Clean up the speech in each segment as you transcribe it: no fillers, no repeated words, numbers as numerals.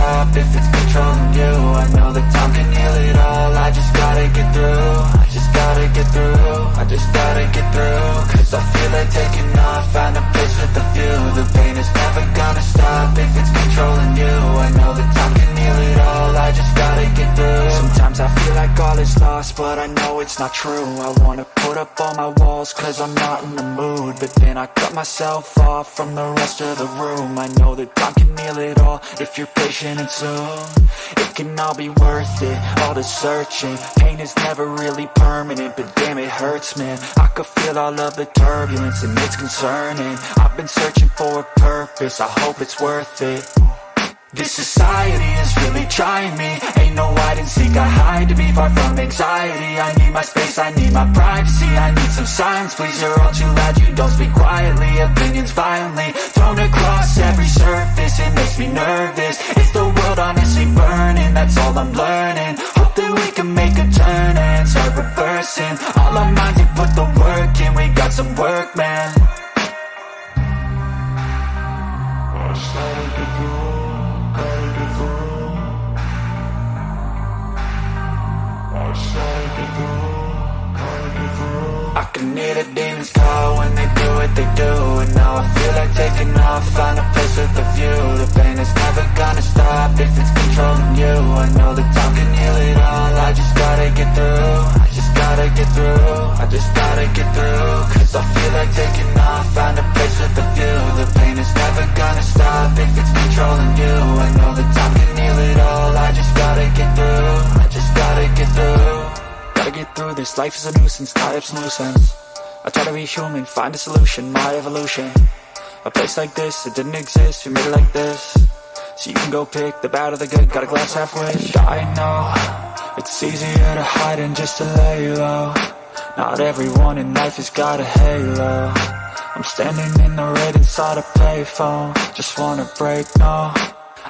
stop if it's controlling you. I know that time can heal it all. I just gotta get through. I just gotta get through. I just gotta get through. Cause I feel like taking off. Find a place with a view. The pain is never gonna stop if it's controlling you. I know that time can heal it all. I just gotta get through. Sometimes I feel like all is lost, but I know it's not true. I wanna put up all my walls cause I'm not in the mood, but then I cut myself off from the rest of the room. I know that time can heal it all if you're patient and soon it can all be worth it, all the searching. Pain is never really permanent, but damn it hurts, man. I could feel all of the turbulence and it's concerning. I've been searching for a purpose, I hope it's worth it. This society is really trying me. Ain't no hide and seek, I hide to be far from anxiety. I need my space, I need my privacy. I need some silence, please, you're all too loud. You don't speak quietly, opinions violently thrown across every surface. It makes me nervous. Is the world honestly burning? That's all I'm learning. Hope that we can make a turn and start reversing. All our minds and put the work in. We got some work, man. I can hear the demons call when they do what they do. And now I feel like taking off, find a place with a view. The pain is never gonna stop if it's controlling you. I know that time can heal it all. I just gotta get through. I just gotta get through. I just gotta get through. Cause I feel like taking off, find a place with a view. The pain is never gonna stop if it's controlling you. I know that time can heal it all. I just gotta get through. I just gotta get through. Gotta get through this, life is a nuisance, tie up some loose ends. I try to be human, find a solution, my evolution. A place like this, it didn't exist, we made it like this. So you can go pick the bad or the good, got a glass halfway. I know, it's easier to hide than just to lay low. Not everyone in life has got a halo. I'm standing in the red inside a payphone. Just wanna break, no,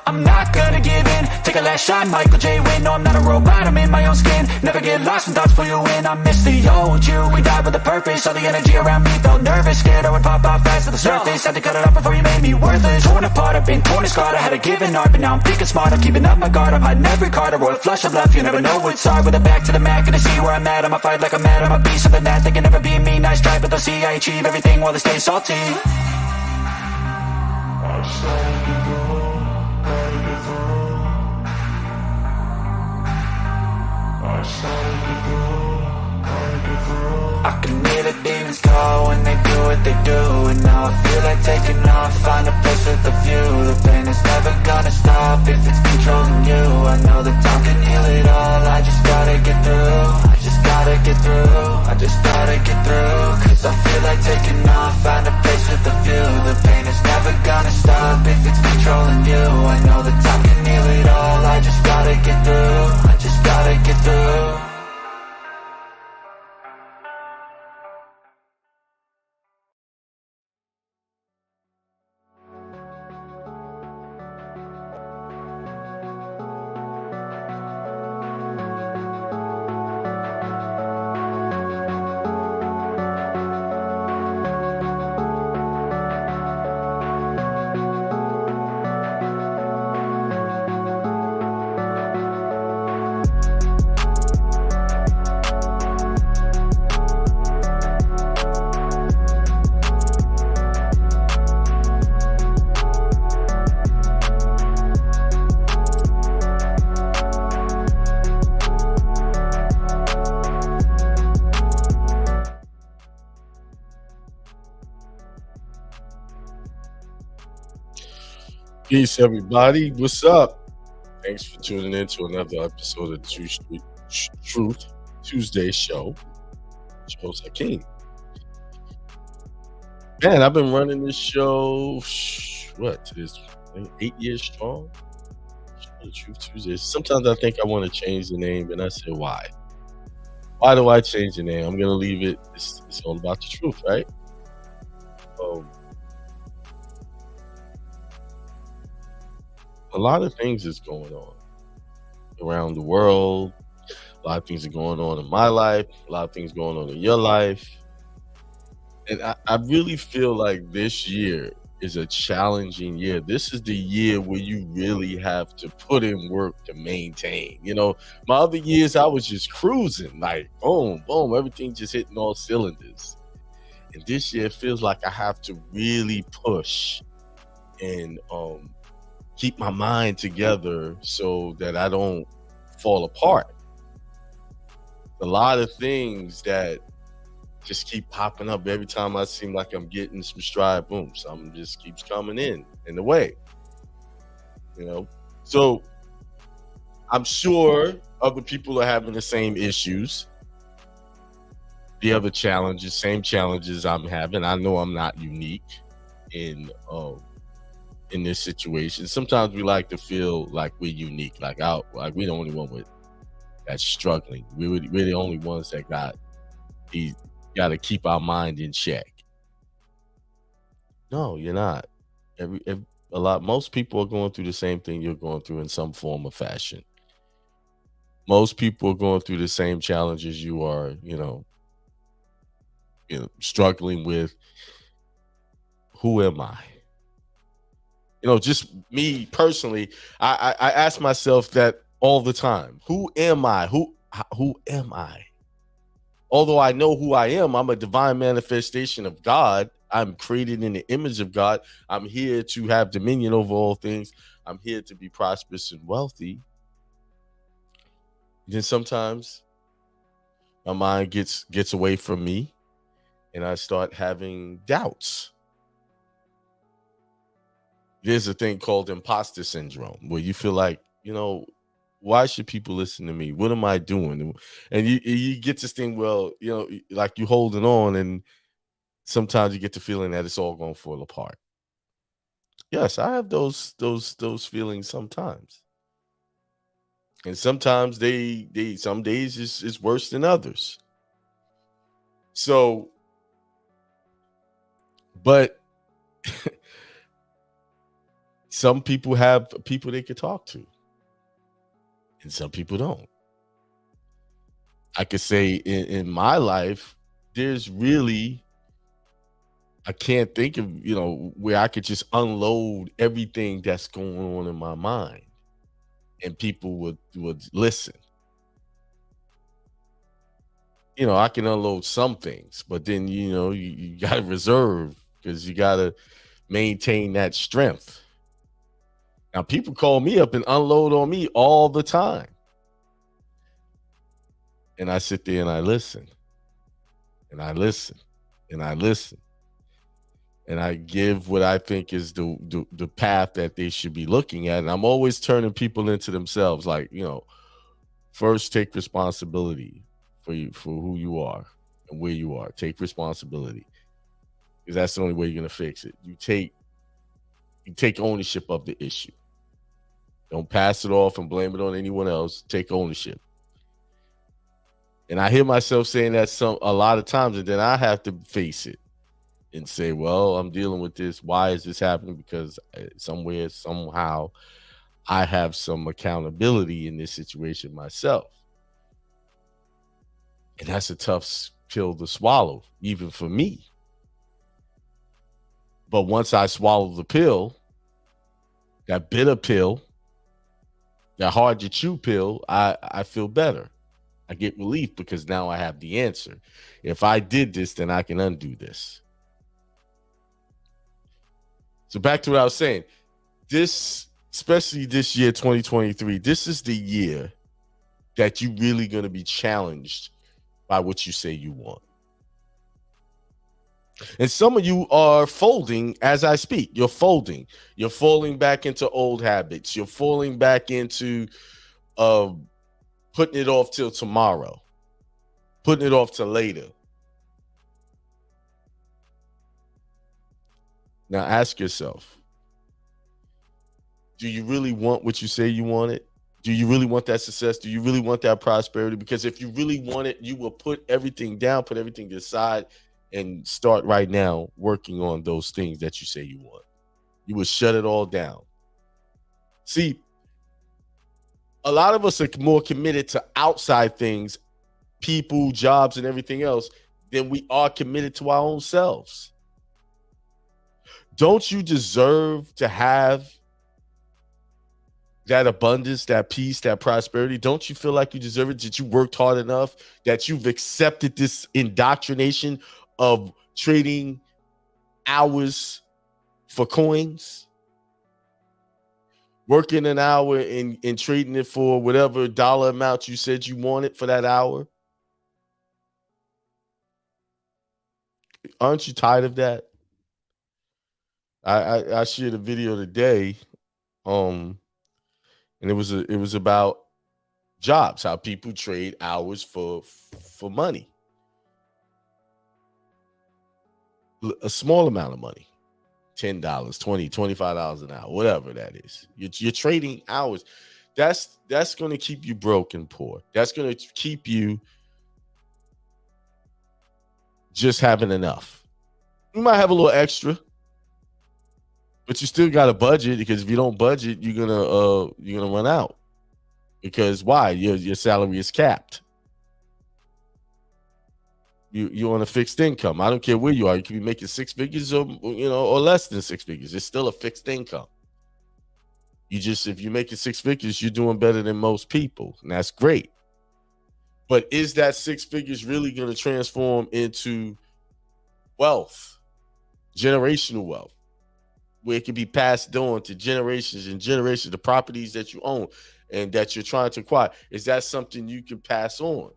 I'm not gonna give in. Take a last shot, Michael J. Win. No, I'm not a robot, I'm in my own skin. Never get lost when thoughts pull you in. I miss the old you, we died with a purpose. All the energy around me felt nervous, scared I would pop off fast to the surface. Had to cut it off before you made me worthless. Torn apart, I've been torn and scarred. I had a given art, but now I'm thinking smart. I'm keeping up my guard, I'm hiding every card. A royal flush I've left, you never know what's hard. With a back to the mat, gonna see where I'm at. I'ma fight like I'm mad, I'ma be something that they can never be me. Nice try, but they'll see I achieve everything while they stay salty. I can hear the demons call when they do what they do. And now I feel like taking off, find a place with a view. The pain is never gonna stop if it's controlling you. I know that time can heal it all. I just gotta get through. I just gotta get through. I just gotta get through. Cause I feel like taking off, find a place with a view. The pain is never gonna stop if it's controlling you. I know that time can heal it all. I just gotta get through. I just gotta get through. Peace, everybody. What's up? Thanks for tuning in to another episode of the Truth Tuesday show. Shows Hakeem. Man, I've been running this show, today's 8 years strong? The Truth Tuesday. Sometimes I think I want to change the name, and I say, why? Why do I change the name? I'm going to leave it. It's all about the truth, right? A lot of things is going on around the world. A lot of things are going on in my life. A lot of things going on in your life. And I really feel like this year is a challenging year. This is the year where you really have to put in work to maintain. My other years I was just cruising, like boom, boom, everything just hitting all cylinders. And this year it feels like I have to really push and keep my mind together so that I don't fall apart. A lot of things that just keep popping up every time I seem like I'm getting some stride. Boom, something just keeps coming in the way. So I'm sure other people are having the same issues, the other challenges, same challenges I'm having. I know I'm not unique in this situation. Sometimes we like to feel like we're unique, like we're the only one that's struggling. We're the only ones that got to keep our mind in check. No, you're not. Most people are going through the same thing you're going through in some form or fashion. Most people are going through the same challenges you are, struggling with. Who am I? Just me personally, I ask myself that all the time. Who am I? Who am I? Although I know who I am, I'm a divine manifestation of God. I'm created in the image of God. I'm here to have dominion over all things. I'm here to be prosperous and wealthy. Then sometimes my mind gets away from me and I start having doubts. There's a thing called imposter syndrome where you feel like, why should people listen to me? What am I doing? And you get this thing, well, like you holding on, and sometimes you get the feeling that it's all going to fall apart. Yes, I have those feelings sometimes. And sometimes some days it's worse than others. So, but some people have people they could talk to, and some people don't. I could say in my life, there's really, I can't think of, where I could just unload everything that's going on in my mind and people would listen. I can unload some things, but then, you got to reserve because you got to maintain that strength. Now, people call me up and unload on me all the time. And I sit there and I listen. And I listen. And I listen. And I give what I think is the path that they should be looking at. And I'm always turning people into themselves. Like, first take responsibility for who you are and where you are. Take responsibility. Because that's the only way you're going to fix it. You take ownership of the issue. Don't pass it off and blame it on anyone else. Take ownership. And I hear myself saying that a lot of times, and then I have to face it and say, well, I'm dealing with this. Why is this happening? Because somewhere, somehow, I have some accountability in this situation myself. And that's a tough pill to swallow, even for me. But once I swallow the pill, that bitter pill, that hard to chew pill, I feel better. I get relief because now I have the answer. If I did this, then I can undo this. So back to what I was saying. Especially this year, 2023, this is the year that you're really going to be challenged by what you say you want. And some of you are folding as I speak. You're folding. You're falling back into old habits. You're falling back into putting it off till tomorrow, putting it off till later. Now ask yourself, do you really want what you say you wanted? Do you really want that success? Do you really want that prosperity? Because if you really want it, you will put everything down, put everything aside, and start right now working on those things that you say you want. You will shut it all down. See, a lot of us are more committed to outside things, people, jobs, and everything else than we are committed to our own selves. Don't you deserve to have that abundance, that peace, that prosperity? Don't you feel like you deserve it? That you worked hard enough, that you've accepted this indoctrination of trading hours for coins, working an hour and trading it for whatever dollar amount you said you wanted for that hour? Aren't you tired of that? I shared a video today, and it was about jobs, how people trade hours for money, a small amount of money, $10, $20, $25 an hour, whatever that is. You're trading hours. That's going to keep you broke and poor. That's going to keep you just having enough. You might have a little extra, but you still got to budget, because if you don't budget, you're gonna run out. Because why? Your salary is capped. You're on a fixed income. I don't care where you are. You can be making six figures or less than six figures. It's still a fixed income. If you're making six figures, you're doing better than most people, and that's great. But is that six figures really going to transform into wealth, generational wealth, where it can be passed on to generations and generations, the properties that you own and that you're trying to acquire? Is that something you can pass on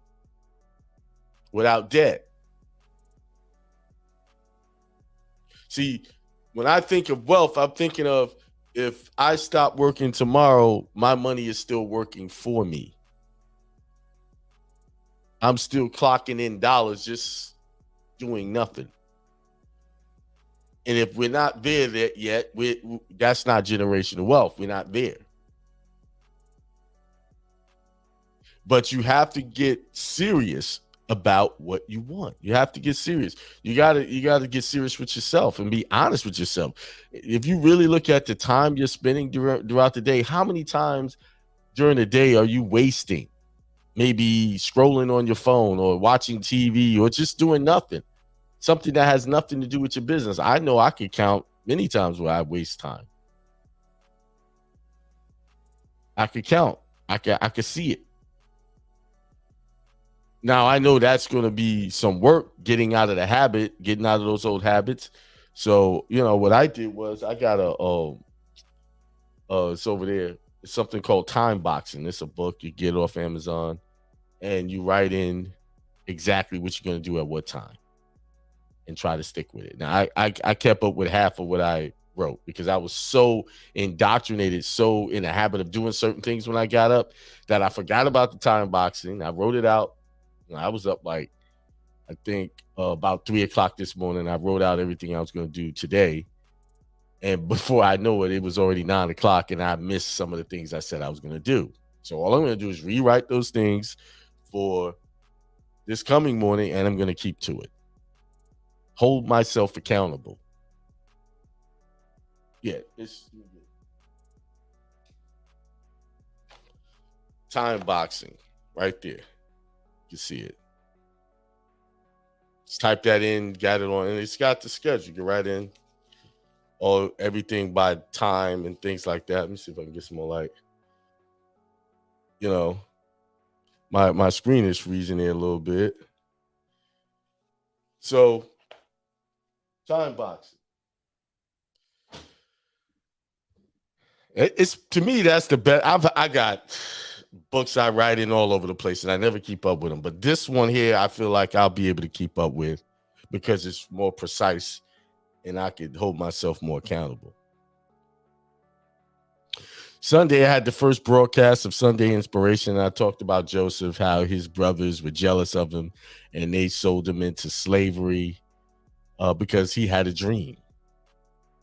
without debt? See, when I think of wealth, I'm thinking of, if I stop working tomorrow, my money is still working for me. I'm still clocking in dollars, just doing nothing. And if we're not there yet, that's not generational wealth. We're not there. But you have to get serious about what you want. You have to get serious. You gotta get serious with yourself and be honest with yourself. If you really look at the time you're spending throughout the day, how many times during the day are you wasting? Maybe scrolling on your phone or watching TV or just doing nothing. Something that has nothing to do with your business. I know I could count many times where I waste time. I could count. I could see it. Now, I know that's going to be some work, getting out of those old habits. So, what I did was, I got it's over there. It's something called Time Boxing. It's a book you get off Amazon, and you write in exactly what you're going to do at what time and try to stick with it. Now, I kept up with half of what I wrote, because I was so indoctrinated, so in the habit of doing certain things when I got up, that I forgot about the time boxing. I wrote it out. I was up I think about 3:00 this morning. I wrote out everything I was going to do today. And before I know it, it was already 9:00, and I missed some of the things I said I was going to do. So all I'm going to do is rewrite those things for this coming morning, and I'm going to keep to it. Hold myself accountable. Yeah, it's Time Boxing right there. You see it. Just type that in, got it on, and it's got the schedule. You can write in everything by time and things like that. Let me see if I can get some more light. My screen is freezing there a little bit. So, Time Boxing. It's, to me, that's the best. I got books I write in all over the place, and I never keep up with them. But this one here, I feel like I'll be able to keep up with, because it's more precise, and I could hold myself more accountable. Sunday, I had the first broadcast of Sunday Inspiration. I talked about Joseph, how his brothers were jealous of him, and they sold him into slavery because he had a dream.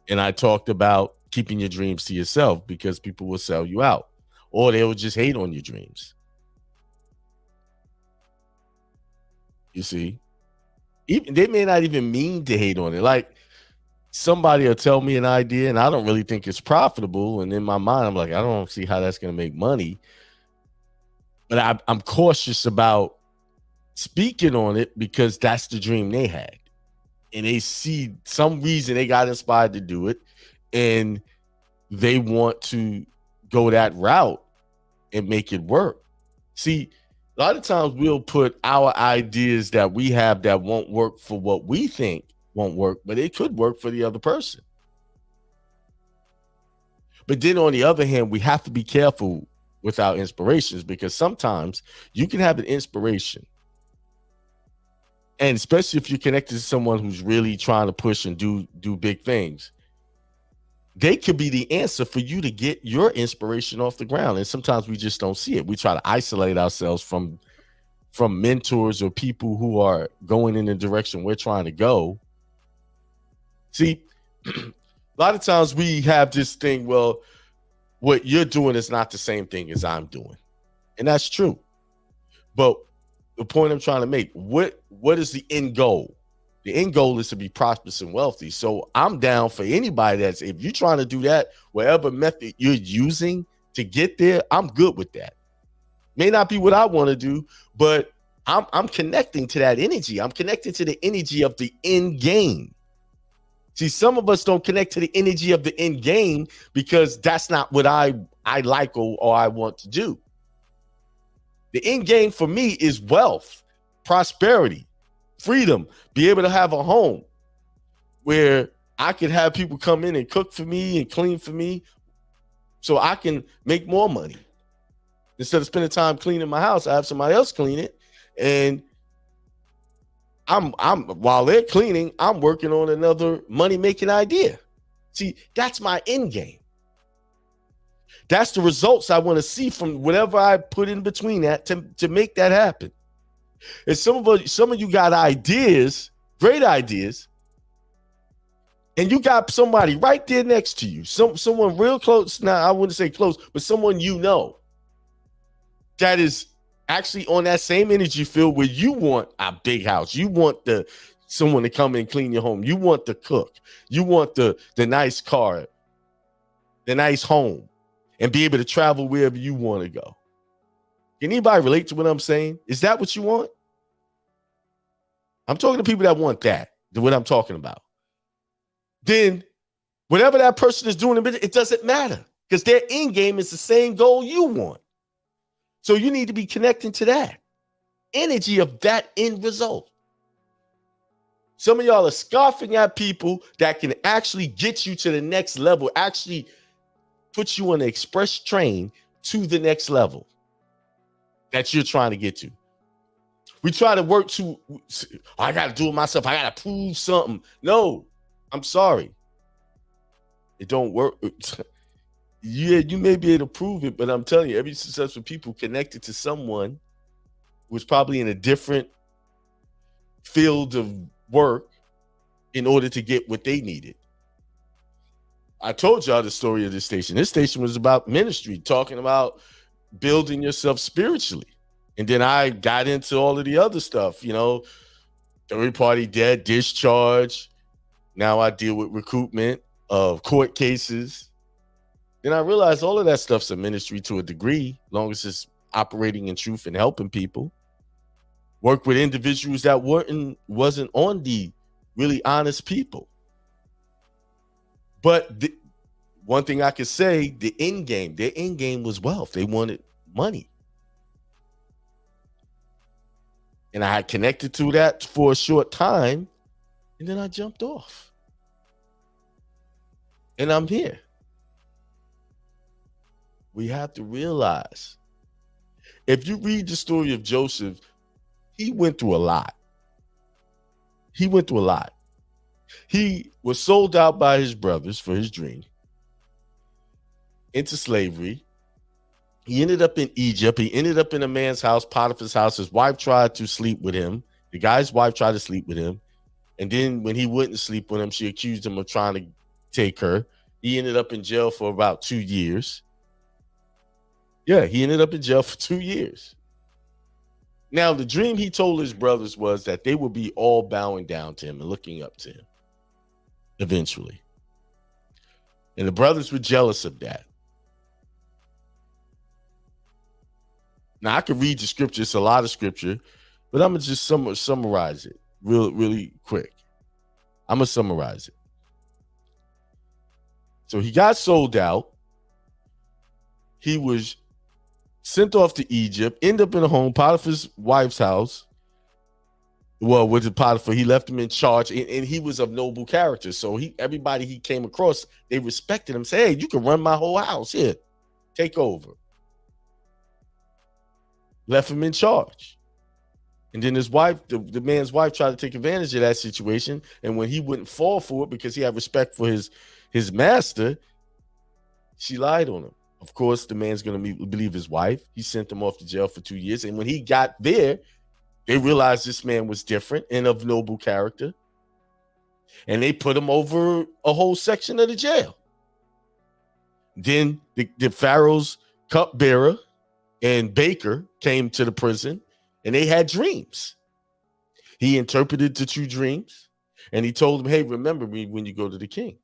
And I talked about keeping your dreams to yourself, because people will sell you out, or they will just hate on your dreams. You see, they may not even mean to hate on it. Like, somebody will tell me an idea and I don't really think it's profitable, and in my mind, I'm like, I don't see how that's going to make money. But I'm cautious about speaking on it, because that's the dream they had. and they see some reason they got inspired to do it, and they want to go that route and make it work. See, a lot of times we'll put our ideas that we have that won't work for what we think won't work, but it could work for the other person. But then on the other hand, we have to be careful with our inspirations, because sometimes you can have an inspiration, and especially if you're connected to someone who's really trying to push and do big things, they could be the answer for you to get your inspiration off the ground. And sometimes we just don't see it. We try to isolate ourselves from mentors or people who are going in the direction we're trying to go. See, a lot of times we have this thing, well, what you're doing is not the same thing as I'm doing. And that's true. But the point I'm trying to make, what is the end goal? The end goal is to be prosperous and wealthy. So I'm down for anybody that's, if you're trying to do that, whatever method you're using to get there, I'm good with that. May not be what I want to do, but I'm connecting to that energy. I'm connecting to the energy of the end game. See, some of us don't connect to the energy of the end game because that's not what I like or I want to do. The end game for me is wealth, prosperity, freedom, be able to have a home where I can have people come in and cook for me and clean for me so I can make more money. Instead of spending time cleaning my house, I have somebody else clean it. And I'm while they're cleaning, I'm working on another money-making idea. See, that's my end game. That's the results I want to see from whatever I put in between that to make that happen. And some of you got ideas, great ideas, and you got somebody right there next to you, someone real close. Now, I wouldn't say close, but someone you know that is actually on that same energy field where you want a big house. You want someone to come and clean your home. You want to cook. You want the nice car, the nice home, and be able to travel wherever you want to go. Can anybody relate to what I'm saying? Is that what you want? I'm talking to people that want that, what I'm talking about. Then whatever that person is doing, it doesn't matter because their end game is the same goal you want. So you need to be connecting to that energy of that end result. Some of y'all are scoffing at people that can actually get you to the next level, actually put you on the express train to the next level that you're trying to get to. We try to work I got to do it myself. I got to prove something. No, I'm sorry. It don't work. Yeah, you may be able to prove it, but I'm telling you, every successful people connected to someone who's probably in a different field of work in order to get what they needed. I told y'all the story of this station. This station was about ministry, talking about building yourself spiritually. And then I got into all of the other stuff, third-party debt, discharge. Now I deal with recoupment of court cases. Then I realized all of that stuff's a ministry to a degree, as long as it's operating in truth and helping people. Work with individuals that wasn't on the really honest people. But one thing I could say, their end game was wealth. They wanted money. And I had connected to that for a short time, and then I jumped off. And I'm here. We have to realize, if you read the story of Joseph, he went through a lot. He was sold out by his brothers for his dream, into slavery. He ended up in Egypt. He ended up in a man's house, Potiphar's house. His wife tried to sleep with him. The guy's wife tried to sleep with him. And then when he wouldn't sleep with him, she accused him of trying to take her. He ended up in jail for about 2 years. Yeah, he ended up in jail for 2 years. Now, the dream he told his brothers was that they would be all bowing down to him and looking up to him eventually. And the brothers were jealous of that. Now, I could read the scripture. It's a lot of scripture, but I'm going to just summarize it really quick. I'm going to summarize it. So he got sold out. He was sent off to Egypt, ended up in a home, Potiphar's wife's house. Well, with Potiphar, he left him in charge, and he was of noble character. So everybody he came across, they respected him. Say, hey, you can run my whole house. Here, take over. Left him in charge. And then his wife, the man's wife, tried to take advantage of that situation. And when he wouldn't fall for it because he had respect for his master, she lied on him. Of course, the man's going to believe his wife. He sent him off to jail for 2 years. And when he got there, they realized this man was different and of noble character. And they put him over a whole section of the jail. Then the Pharaoh's cupbearer and baker came to the prison, and they had dreams. He interpreted the two dreams, and he told them, hey, remember me when you go to the king.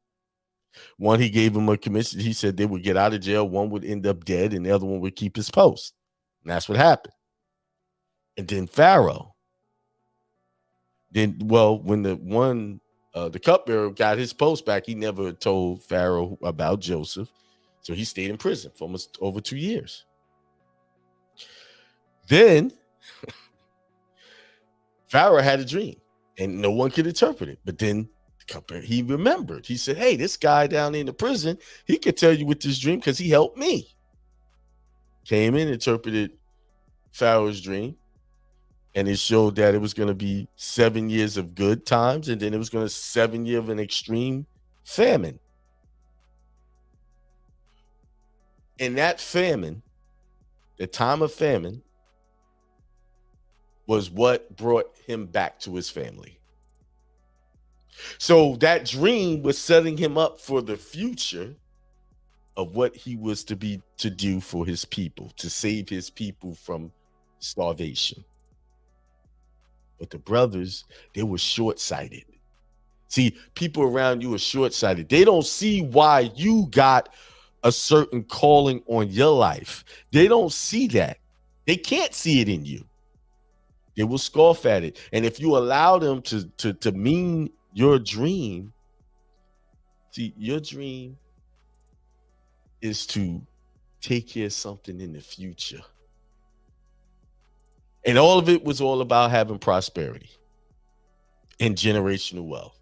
One, he gave him a commission. He said they would get out of jail. One would end up dead, and the other one would keep his post. And that's what happened. And then Pharaoh. When the cupbearer got his post back, he never told Pharaoh about Joseph. So he stayed in prison for almost over 2 years. Then Pharaoh had a dream, and no one could interpret it. But then he remembered. He said, hey, this guy down in the prison, he could tell you with this dream because he helped me. Came in, interpreted Pharaoh's dream, and it showed that it was going to be 7 years of good times, and then it was going to 7 years of an extreme famine. And that famine, the time of famine, was what brought him back to his family. So that dream was setting him up for the future of what he was to do for his people, to save his people from starvation. But the brothers, they were short-sighted. See, people around you are short-sighted. They don't see why you got a certain calling on your life. They don't see that. They can't see it in you. They will scoff at it. And if you allow them to mean your dream, see, your dream is to take care of something in the future. And all of it was all about having prosperity and generational wealth.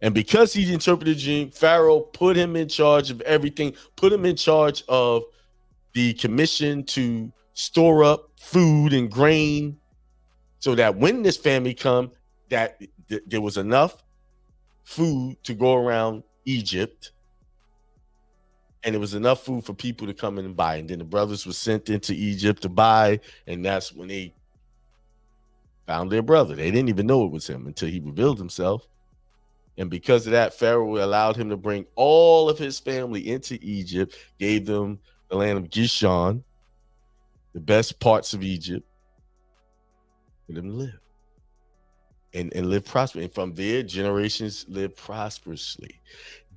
And because he interpreted the dream, Pharaoh put him in charge of everything, put him in charge of the commission to store up food and grain so that when this famine come, that there was enough food to go around Egypt, and there was enough food for people to come in and buy. And then the brothers were sent into Egypt to buy, and that's when they found their brother. They didn't even know it was him until he revealed himself. And because of that, Pharaoh allowed him to bring all of his family into Egypt, gave them the land of Gishon, the best parts of Egypt, for them to live and live prosperously. And from there, generations live prosperously.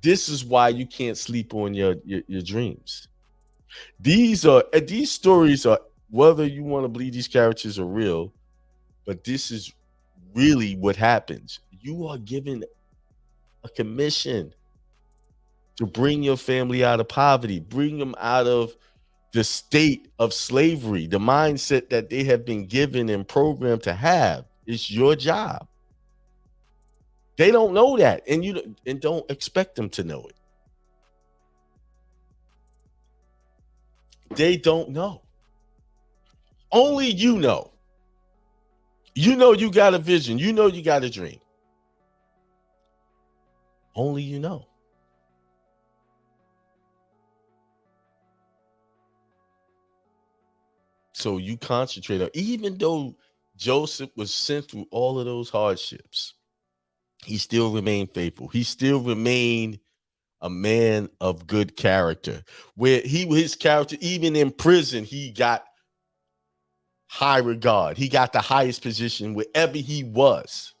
This is why you can't sleep on your dreams. These stories are, whether you want to believe these characters are real, but this is really what happens. You are given a commission to bring your family out of poverty, bring them out of the state of slavery, the mindset that they have been given and programmed to have. It's your job. They don't know that, and don't expect them to know it. They don't know. Only you know. You know you got a vision. You know you got a dream. Only you know. So you concentrate on, even though Joseph was sent through all of those hardships, he still remained faithful. He still remained a man of good character. Where his character, even in prison, he got high regard. He got the highest position wherever he was.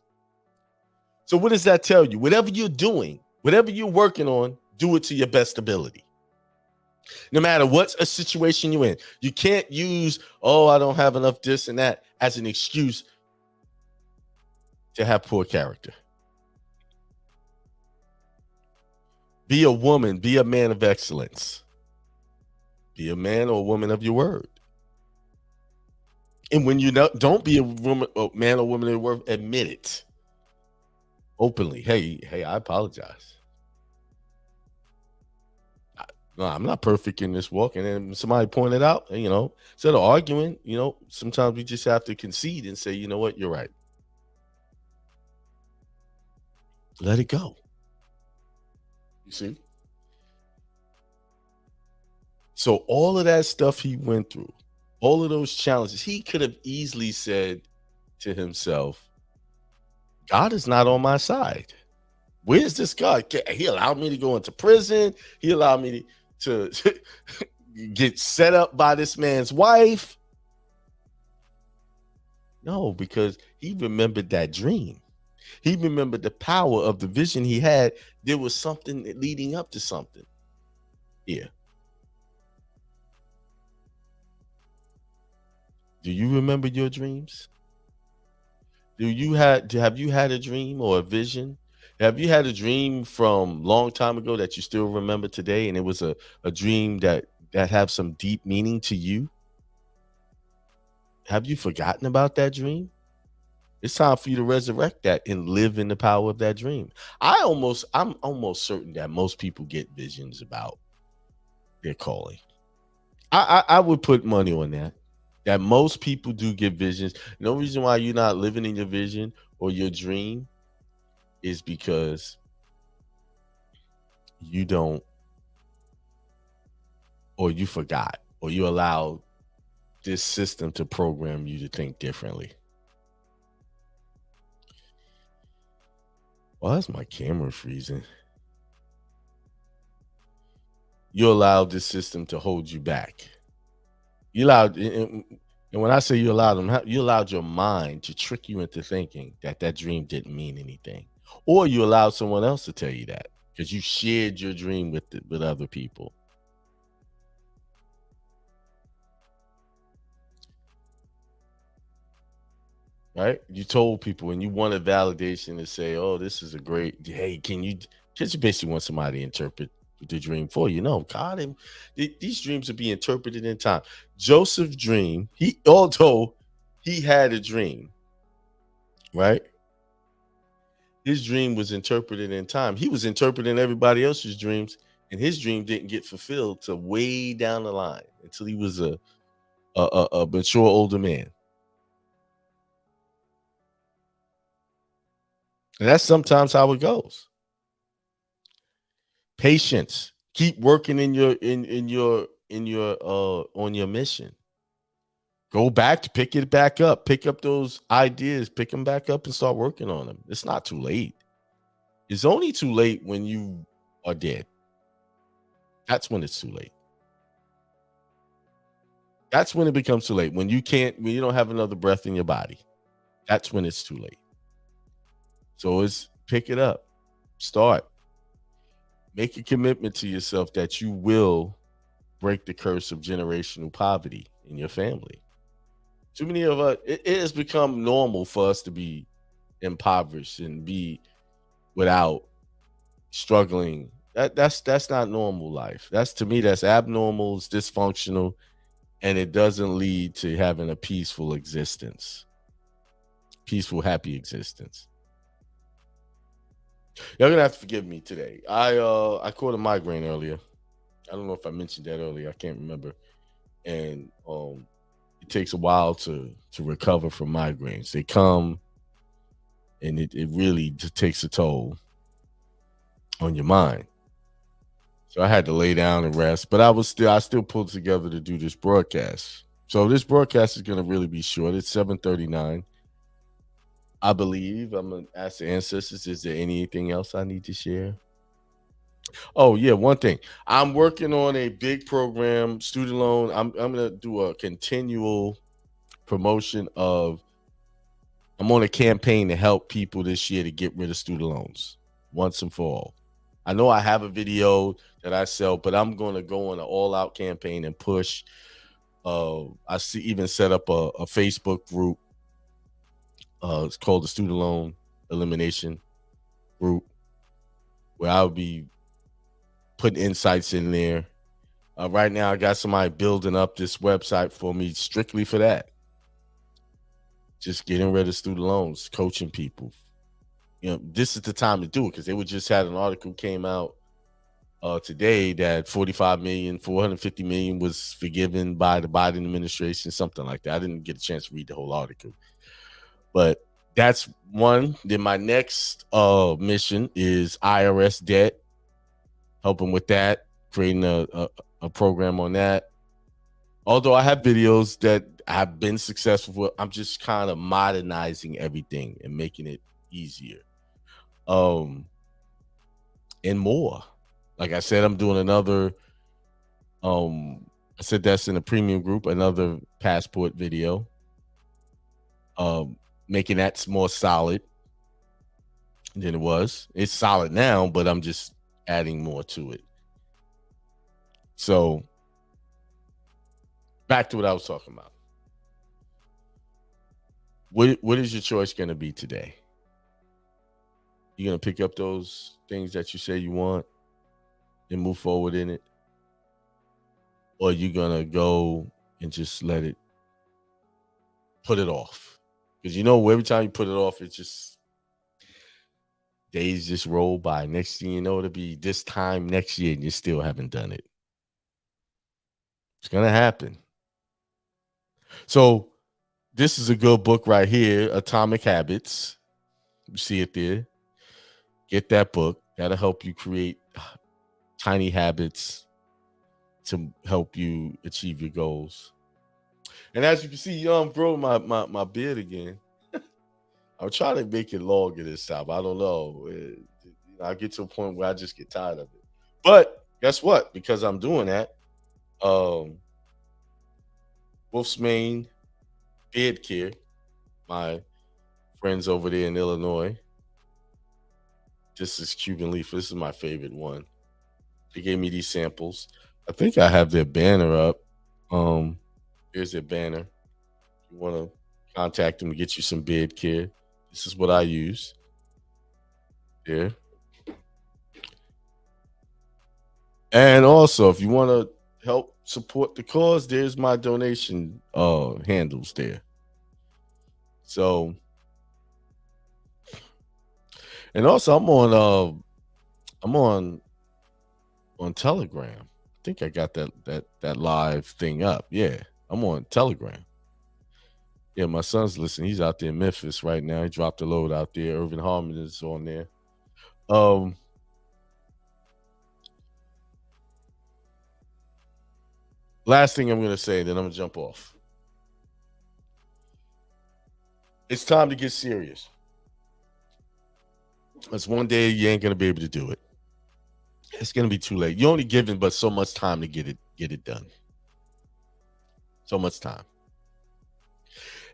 So what does that tell you? Whatever you're doing, whatever you're working on, do it to your best ability. No matter what a situation you're in. You can't use, I don't have enough this and that as an excuse to have poor character. Be a woman, be a man of excellence. Be a man or woman of your word. And when you don't be a woman, or man or woman of your word, admit it openly. Hey, I apologize. No, I'm not perfect in this walk. And then somebody pointed out, instead of arguing, sometimes we just have to concede and say, you know what, you're right. Let it go. You see? So all of that stuff he went through, all of those challenges, he could have easily said to himself, God is not on my side. Where's this God? He allowed me to go into prison. He allowed me to get set up by this man's wife. No, because he remembered that dream. He remembered the power of the vision he had. There was something leading up to something here. Do you remember your dreams? Have you had a dream or a vision? Have you had a dream from long time ago that you still remember today, and it was a dream that have some deep meaning to you? Have you forgotten about that dream? It's time for you to resurrect that and live in the power of that dream. I'm almost certain that most people get visions about their calling. I would put money on that most people do get visions. No reason why you're not living in your vision or your dream is because you don't, or you forgot, or you allowed this system to program you to think differently. Why is my camera freezing? You allowed this system to hold you back. You allowed, and when I say you allowed them, you allowed your mind to trick you into thinking that dream didn't mean anything, or you allowed someone else to tell you that because you shared your dream with other people. Right? You told people, and you wanted validation to say, "Oh, this is a great. Hey, can you?" Because you basically want somebody to interpret the dream for you. No, God, these dreams will be interpreted in time. Joseph's dream, although he had a dream, right? His dream was interpreted in time. He was interpreting everybody else's dreams, and his dream didn't get fulfilled till way down the line until he was a mature older man. And that's sometimes how it goes. Patience. Keep working in your on your mission. Go back to pick it back up. Pick up those ideas, pick them back up and start working on them. It's not too late. It's only too late when you are dead. That's when it's too late. That's when it becomes too late. When you don't have another breath in your body. That's when it's too late. So it's pick it up. Start. Make a commitment to yourself that you will break the curse of generational poverty in your family. Too many of us, it has become normal for us to be impoverished and be without struggling. That's not normal life. To me, that's abnormal, it's dysfunctional, and it doesn't lead to having a peaceful existence. Peaceful, happy existence. Y'all gonna have to forgive me today. I caught a migraine earlier. I don't know if I mentioned that earlier. I can't remember. And it takes a while to recover from migraines. They come, and it really just takes a toll on your mind. So I had to lay down and rest. But I still pulled together to do this broadcast. So this broadcast is gonna really be short. It's 7:39. I believe I'm gonna ask the ancestors, is there anything else I need to share? Oh yeah, one thing. I'm working on a big program, student loan. I'm gonna do a continual promotion of I'm on a campaign to help people this year to get rid of student loans once and for all. I know I have a video that I sell, but I'm gonna go on an all-out campaign and push. Even set up a Facebook group. It's called the Student Loan elimination group where I'll be putting insights in there. Right now, I got somebody building up this website for me strictly for that. Just getting rid of student loans, coaching people. This is the time to do it because they would just had an article came out today that 45 million, 450 million was forgiven by the Biden administration, something like that. I didn't get a chance to read the whole article, but that's one. Then my next mission is IRS debt, helping with that, creating a program on that. Although I have videos that have been successful with, I'm just kind of modernizing everything and making it easier. And more. Like I said, I'm doing another, I said that's in a premium group, another passport video. Making that more solid than it was. It's solid now, but I'm just adding more to it. So back to what I was talking about. What is your choice going to be today? You going to pick up those things that you say you want and move forward in it? Or you going to go and just let it, put it off? Because every time you put it off, it just, days just roll by. Next thing you know, it'll be this time next year and you still haven't done it. It's going to happen. So this is a good book right here, Atomic Habits. You see it there. Get that book. That'll help you create tiny habits to help you achieve your goals. And as you can see, I'm growing my beard again. I'm trying to make it longer this time. I don't know. I get to a point where I just get tired of it. But guess what? Because I'm doing that, Wolf's Mane Beard Care, my friends over there in Illinois. This is Cuban Leaf. This is my favorite one. They gave me these samples. I think I have their banner up. Here's their banner. If you want to contact them to get you some beard care, this is what I use. There. And also, if you want to help support the cause, there's my donation handles there. So, and also I'm on Telegram. I think I got that live thing up. Yeah, I'm on Telegram. Yeah, my son's listening. He's out there in Memphis right now. He dropped a load out there. Irvin Harmon is on there. Last thing I'm going to say, then I'm going to jump off. It's time to get serious. Because one day you ain't going to be able to do it. It's going to be too late. You're only given but so much time to get it done. So much time.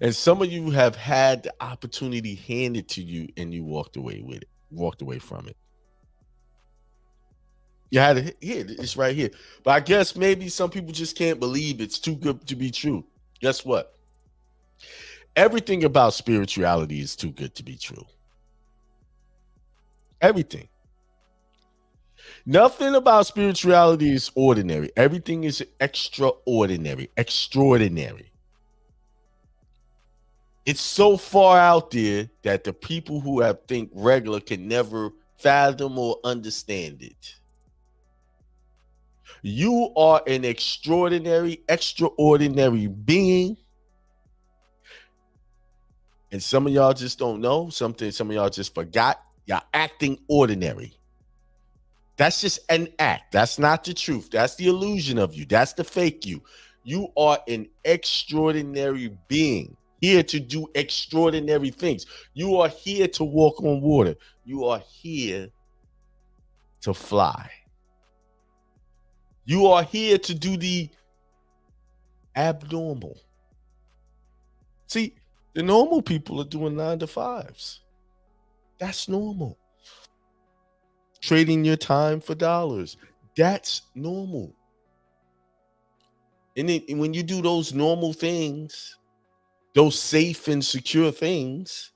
And some of you have had the opportunity handed to you and you walked away with it, walked away from it. You had it here, it's right here. But I guess maybe some people just can't believe it's too good to be true. Guess what? Everything about spirituality is too good to be true. Everything. Nothing about spirituality is ordinary. Everything is extraordinary. Extraordinary. It's so far out there that the people who think regular can never fathom or understand it. You are an extraordinary being. And some of y'all just don't know. Some of y'all just forgot. Y'all acting ordinary. That's just an act. That's not the truth. That's the illusion of you. That's the fake you. You are an extraordinary being, here to do extraordinary things. You are here to walk on water. You are here to fly. You are here to do the abnormal. See, the normal people are doing 9 to 5s. That's normal. Trading your time for dollars. That's normal. And when you do those normal things, those safe and secure things,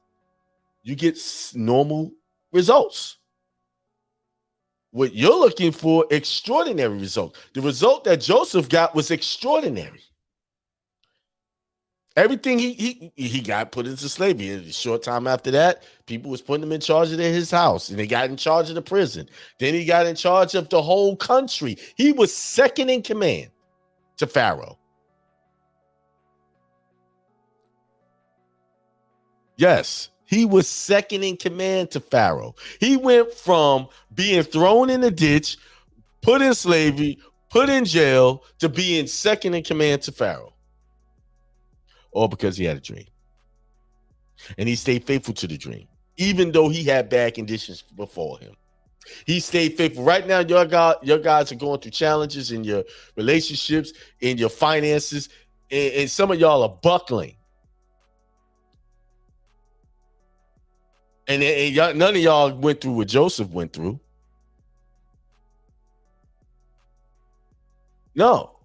you get normal results. What you're looking for, extraordinary results. The result that Joseph got was extraordinary. Everything he got put into slavery. A short time after that, people was putting him in charge of his house, and they got in charge of the prison. Then he got in charge of the whole country. He was second in command to Pharaoh. Yes, he was second in command to Pharaoh. He went from being thrown in a ditch, put in slavery, put in jail, to being second in command to Pharaoh. All because he had a dream. And he stayed faithful to the dream, even though he had bad conditions before him. He stayed faithful. Right now, your guys are going through challenges in your relationships, in your finances, and some of y'all are buckling. And none of y'all went through what Joseph went through. No.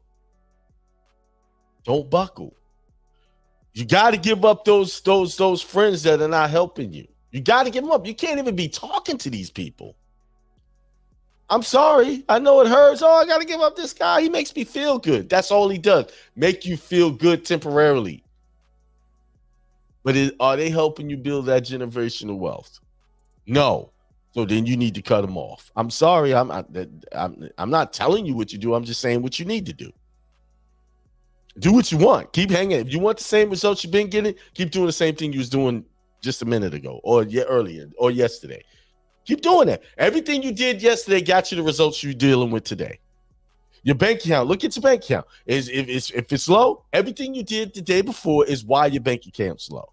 Don't buckle. You got to give up those friends that are not helping you. You got to give them up. You can't even be talking to these people. I'm sorry. I know it hurts. Oh, I got to give up this guy. He makes me feel good. That's all he does. Make you feel good temporarily. But are they helping you build that generational wealth? No. So then you need to cut them off. I'm sorry. I'm not telling you what you do. I'm just saying what you need to do. Do what you want. Keep hanging. If you want the same results you've been getting, keep doing the same thing you was doing just a minute ago or earlier or yesterday. Keep doing that. Everything you did yesterday got you the results you're dealing with today. Your bank account, look at your bank account. If it's low, everything you did the day before is why your bank account's low.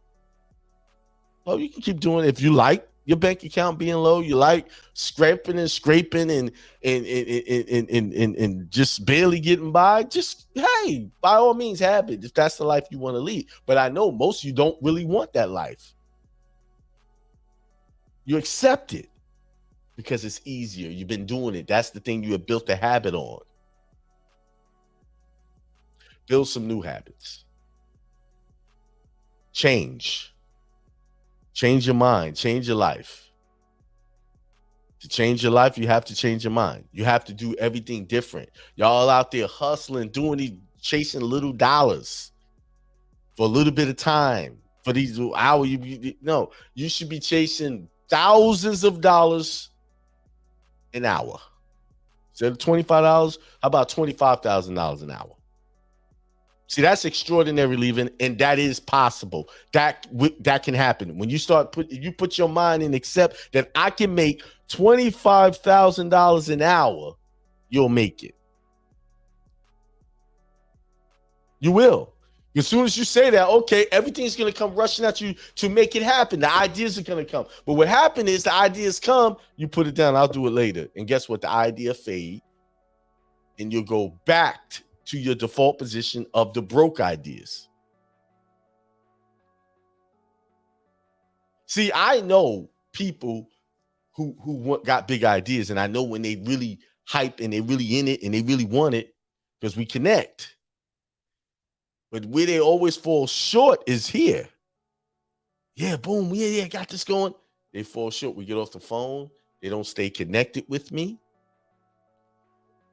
Well, you can keep doing it. If you like your bank account being low, you like scraping and just barely getting by, just, hey, by all means have it if that's the life you want to lead. But I know most of you don't really want that life. You accept it because it's easier. You've been doing it. That's the thing you have built a habit on. Build some new habits. Change your mind, change your life. To change your life, you have to change your mind. You have to do everything different. Y'all out there hustling, chasing little dollars for a little bit of time, for these hours. No, you should be chasing thousands of dollars an hour. Instead of $25, how about $25,000 an hour? See, that's extraordinary, Leaving, and that is possible. That can happen when you put your mind and accept that I can make $25,000 an hour. You'll make it. You will. As soon as you say that, okay, everything's going to come rushing at you to make it happen. The ideas are going to come. But what happened is the ideas come, you put it down, I'll do it later. And guess what? The idea fade, and you'll go back to your default position of the broke ideas. See, I know people who got big ideas, and I know when they really hype and they really in it and they really want it because we connect. But where they always fall short is here. Yeah, boom, yeah, got this going. They fall short. We get off the phone. They don't stay connected with me.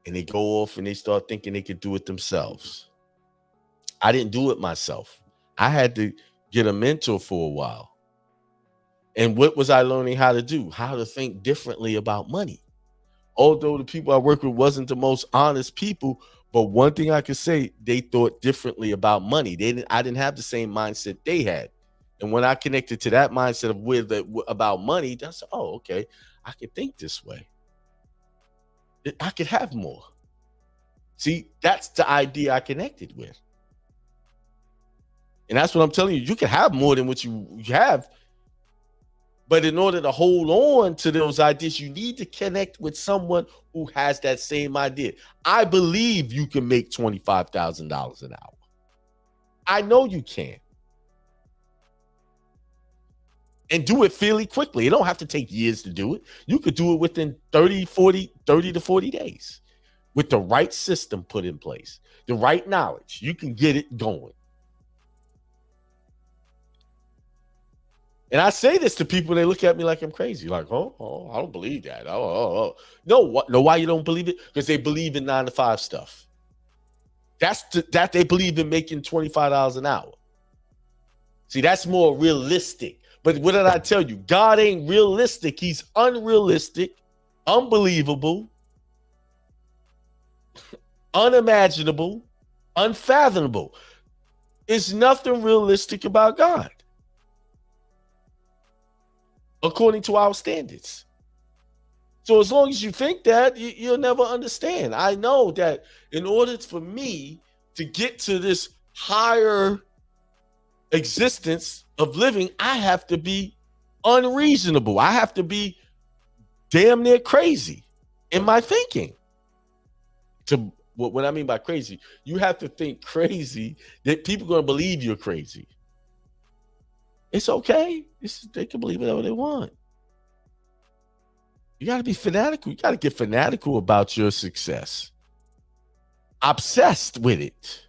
And they go off and they start thinking they could do it themselves. I didn't do it myself. I had to get a mentor for a while. And what was I learning how to do? How to think differently about money. Although the people I work with wasn't the most honest people, but one thing I could say, they thought differently about money. I didn't have the same mindset they had. And when I connected to that mindset about money, I said, oh, okay, I can think this way. I could have more. See, that's the idea I connected with. And that's what I'm telling you. You can have more than what you have. But in order to hold on to those ideas, you need to connect with someone who has that same idea. I believe you can make $25,000 an hour. I know you can. And do it fairly quickly. You don't have to take years to do it. You could do it within 30 to 40 days with the right system put in place, the right knowledge. You can get it going. And I say this to people, they look at me like I'm crazy. Like, I don't believe that. Oh. No, what? No, why you don't believe it? Because they believe in 9 to 5 stuff. That they believe in making $25 an hour. See, that's more realistic. But what did I tell you? God ain't realistic. He's unrealistic, unbelievable, unimaginable, unfathomable. There's nothing realistic about God, according to our standards. So as long as you think that, you'll never understand. I know that in order for me to get to this higher existence of living, I have to be unreasonable. I have to be damn near crazy in my thinking. To what I mean by crazy, you have to think crazy that people are going to believe you're crazy. It's okay. They can believe whatever they want. You got to be fanatical. You got to get fanatical about your success. Obsessed with it.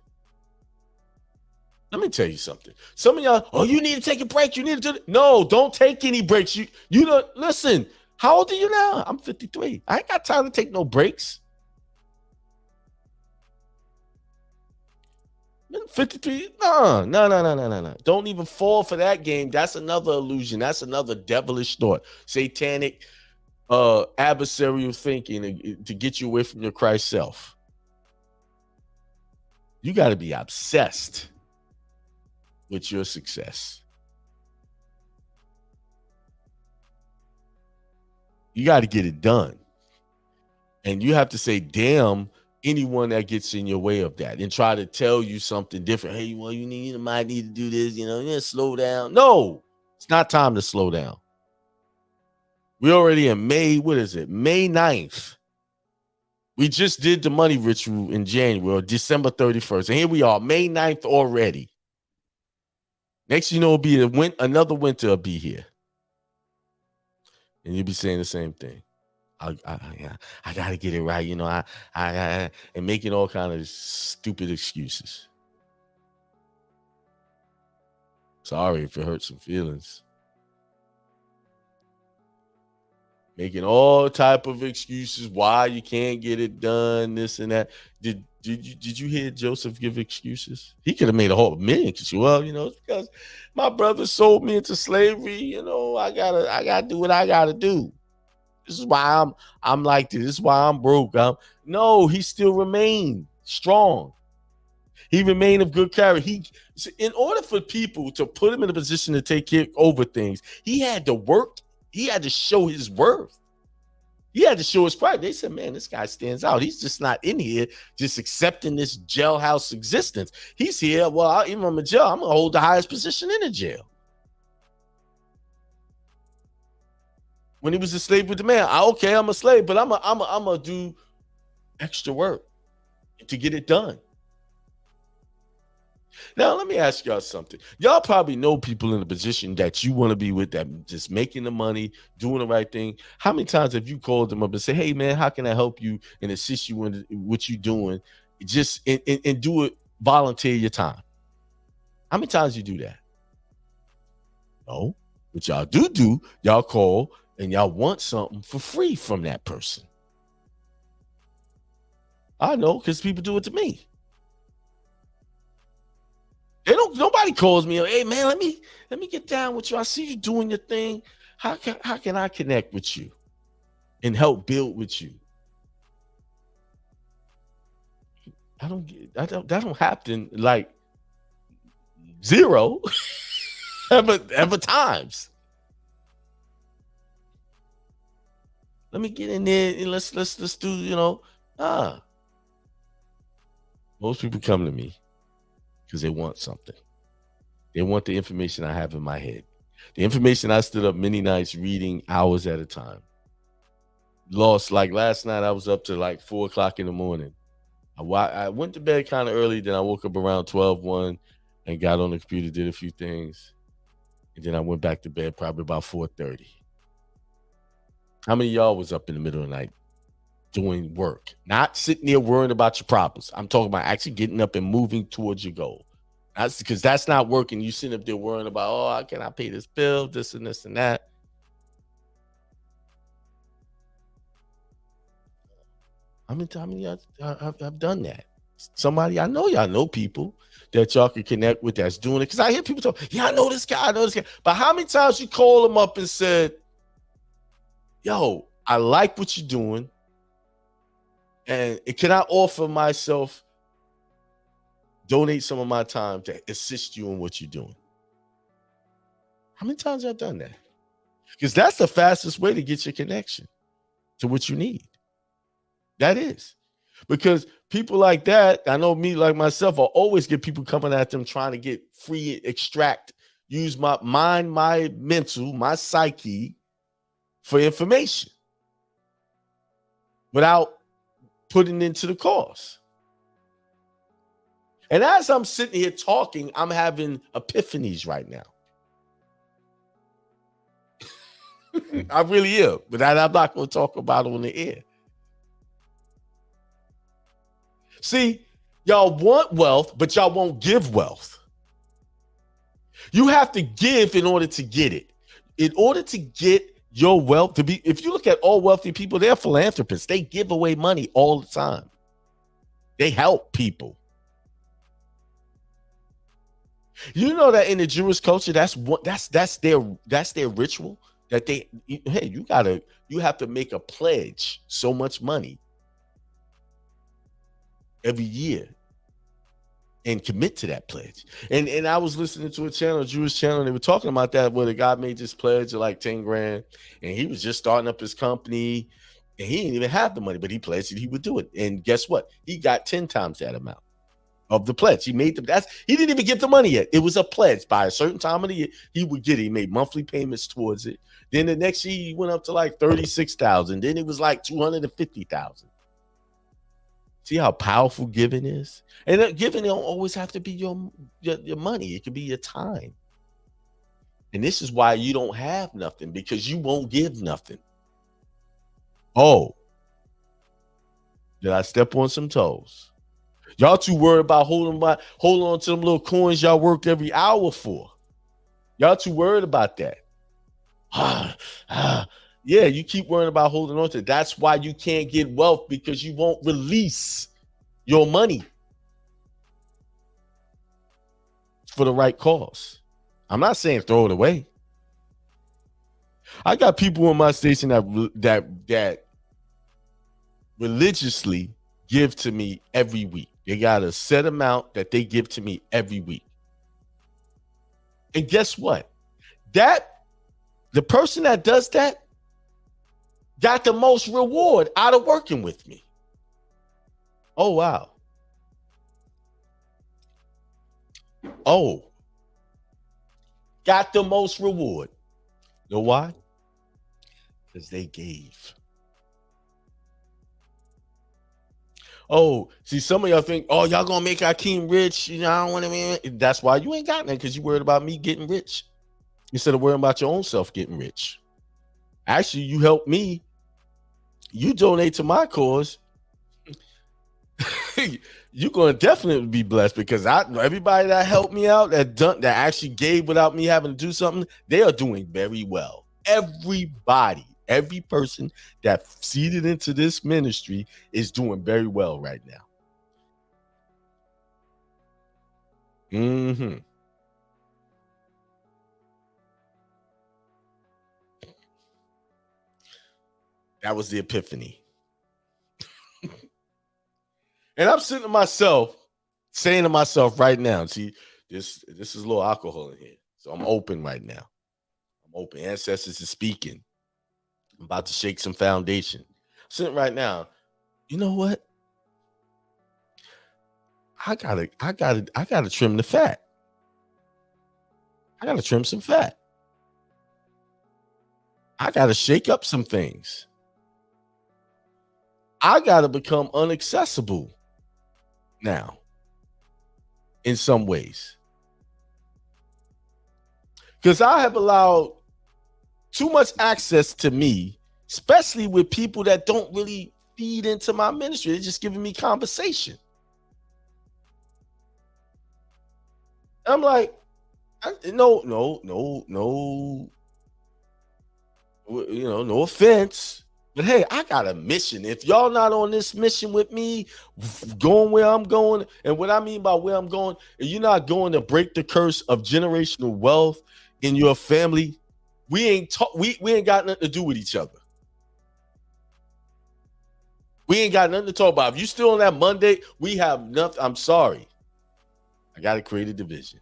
Let me tell you something. Some of y'all, you need to take a break. You need to do. No, don't take any breaks. You don't listen. How old are you now? I'm 53. I ain't got time to take no breaks. 53. No. Don't even fall for that game. That's another illusion. That's another devilish thought. Satanic adversarial thinking to get you away from your Christ self. You got to be obsessed with your success. You got to get it done. And you have to say, damn, anyone that gets in your way of that and try to tell you something different. Hey, well, you might need to do this, you slow down. No, it's not time to slow down. We're already in May. What is it? May 9th. We just did the money ritual in January, or December 31st. And here we are, May 9th already. Next, it'll be another winter will be here. And you'll be saying the same thing. I got to get it right. And making all kind of stupid excuses. Sorry if it hurt some feelings. Making all type of excuses why you can't get it done, this and that. Did you hear Joseph give excuses? He could have made a whole million. Well, it's because my brother sold me into slavery. I gotta do what I gotta do. This is why I'm like this. This is why I'm broke. No, he still remained strong. He remained of good character. In order for people to put him in a position to take over things, he had to work. He had to show his worth. He had to show his pride. They said, man, this guy stands out. He's just not in here just accepting this jailhouse existence. He's here. Well, even I'm in jail, I'm going to hold the highest position in the jail. When he was a slave with the man, I'm a slave, but I'm going to do extra work to get it done. Now, let me ask y'all something. Y'all probably know people in the position that you want to be with, that just making the money, doing the right thing. How many times have you called them up and say, hey, man, how can I help you and assist you in what you're doing? Just and do it, volunteer your time. How many times you do that? No. What y'all do, y'all call and y'all want something for free from that person. I know, because people do it to me. Nobody calls me, hey man, let me get down with you. I see you doing your thing. How can I connect with you and help build with you? That don't happen like zero ever times. Let me get in there and let's do, Most people come to me because they want something. They want the information I have in my head. The information I stood up many nights reading hours at a time. Lost, like last night, I was up to like 4 o'clock in the morning. I went to bed kind of early. Then I woke up around 12:01 and got on the computer, did a few things. And then I went back to bed probably about 4:30. How many of y'all was up in the middle of the night doing work? Not sitting there worrying about your problems. I'm talking about actually getting up and moving towards your goal. That's because that's not working. You sitting up there worrying about, oh, how can I pay this bill, this and this and that. How many times I've done that? Somebody I know, y'all know people that y'all can connect with that's doing it. Because I hear people talk, yeah, I know this guy, I know this guy. But how many times you call them up and said, yo, I like what you're doing, and can I offer myself, donate some of my time to assist you in what you're doing? How many times have I done that? Because that's the fastest way to get your connection to what you need. That is. Because people like that, I know me, like myself, I'll always get people coming at them trying to get free, extract, use my mind, my mental, my psyche for information without putting into the cause. And as I'm sitting here talking, I'm having epiphanies right now. I really am, but I'm not going to talk about it on the air. See, y'all want wealth, but y'all won't give wealth. You have to give in order to get it. In order to get your wealth to be, if you look at all wealthy people, they're philanthropists. They give away money all the time. They help people. You know that in the Jewish culture, that's their ritual. That you have to make a pledge so much money every year and commit to that pledge. And I was listening to a Jewish channel, and they were talking about that, where the guy made this pledge of like 10 grand, and he was just starting up his company, and he didn't even have the money, but he pledged that he would do it. And guess what? He got 10 times that amount of the pledge. He didn't even get the money yet. It was a pledge. By a certain time of the year, he would get it. He made monthly payments towards it. Then the next year, he went up to like 36,000. Then it was like 250,000. See how powerful giving is? And giving don't always have to be your money. It could be your time. And this is why you don't have nothing, because you won't give nothing. Oh, did I step on some toes? Y'all too worried about holding on to them little coins y'all worked every hour for. Y'all too worried about that. Yeah, you keep worrying about holding on to it. That's why you can't get wealth, because you won't release your money for the right cause. I'm not saying throw it away. I got people in my station that religiously give to me every week. They got a set amount that they give to me every week. And guess what? The person that does that got the most reward out of working with me. Oh, wow. Oh, got the most reward. You know why? Because they gave. Oh, see, some of y'all think, oh, y'all gonna make Akeem rich. You know, I don't want to be. That's why you ain't got nothing, because you worried about me getting rich instead of worrying about your own self getting rich. Actually, you help me. You donate to my cause. You're gonna definitely be blessed, because everybody that helped me out, that actually gave without me having to do something, they are doing very well. Everybody. Every person that seeded into this ministry is doing very well right now. Mm-hmm. That was the epiphany. And I'm sitting to myself, saying to myself right now, see, this is a little alcohol in here. So I'm open right now. I'm open. Ancestors is speaking. I'm about to shake some foundation. Sitting right now, you know what? I gotta trim the fat. I gotta trim some fat. I gotta shake up some things. I gotta become inaccessible now in some ways. Because I have allowed too much access to me, especially with people that don't really feed into my ministry. They're just giving me conversation. I'm like, no, no offense. But hey, I got a mission. If y'all not on this mission with me, going where I'm going, and what I mean by where I'm going, you're not going to break the curse of generational wealth in your family, we ain't got nothing to do with each other. We ain't got nothing to talk about. If you still on that Monday, we have nothing. I'm sorry. I got to create a division.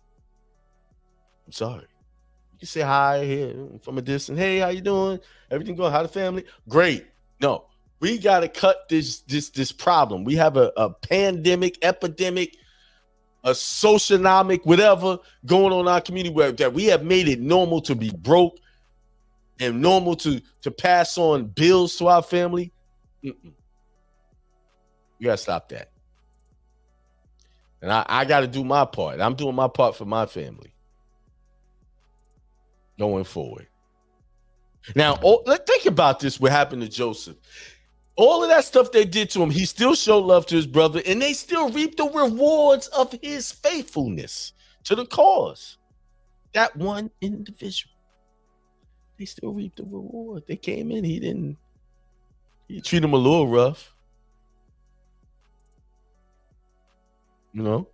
I'm sorry. You can say hi here from a distance. Hey, how you doing? Everything going? How the family? Great. No, we got to cut this problem. We have a pandemic, epidemic, a socioeconomic, whatever going on in our community where that we have made it normal to be broke and normal to pass on bills to our family. Mm-mm. You got to stop that. And I got to do my part. I'm doing my part for my family going forward. Now, let's think about this, what happened to Joseph. All of that stuff they did to him, he still showed love to his brother, and they still reaped the rewards of his faithfulness to the cause. That one individual. They still reaped the reward. They came in, he treated him a little rough. You know?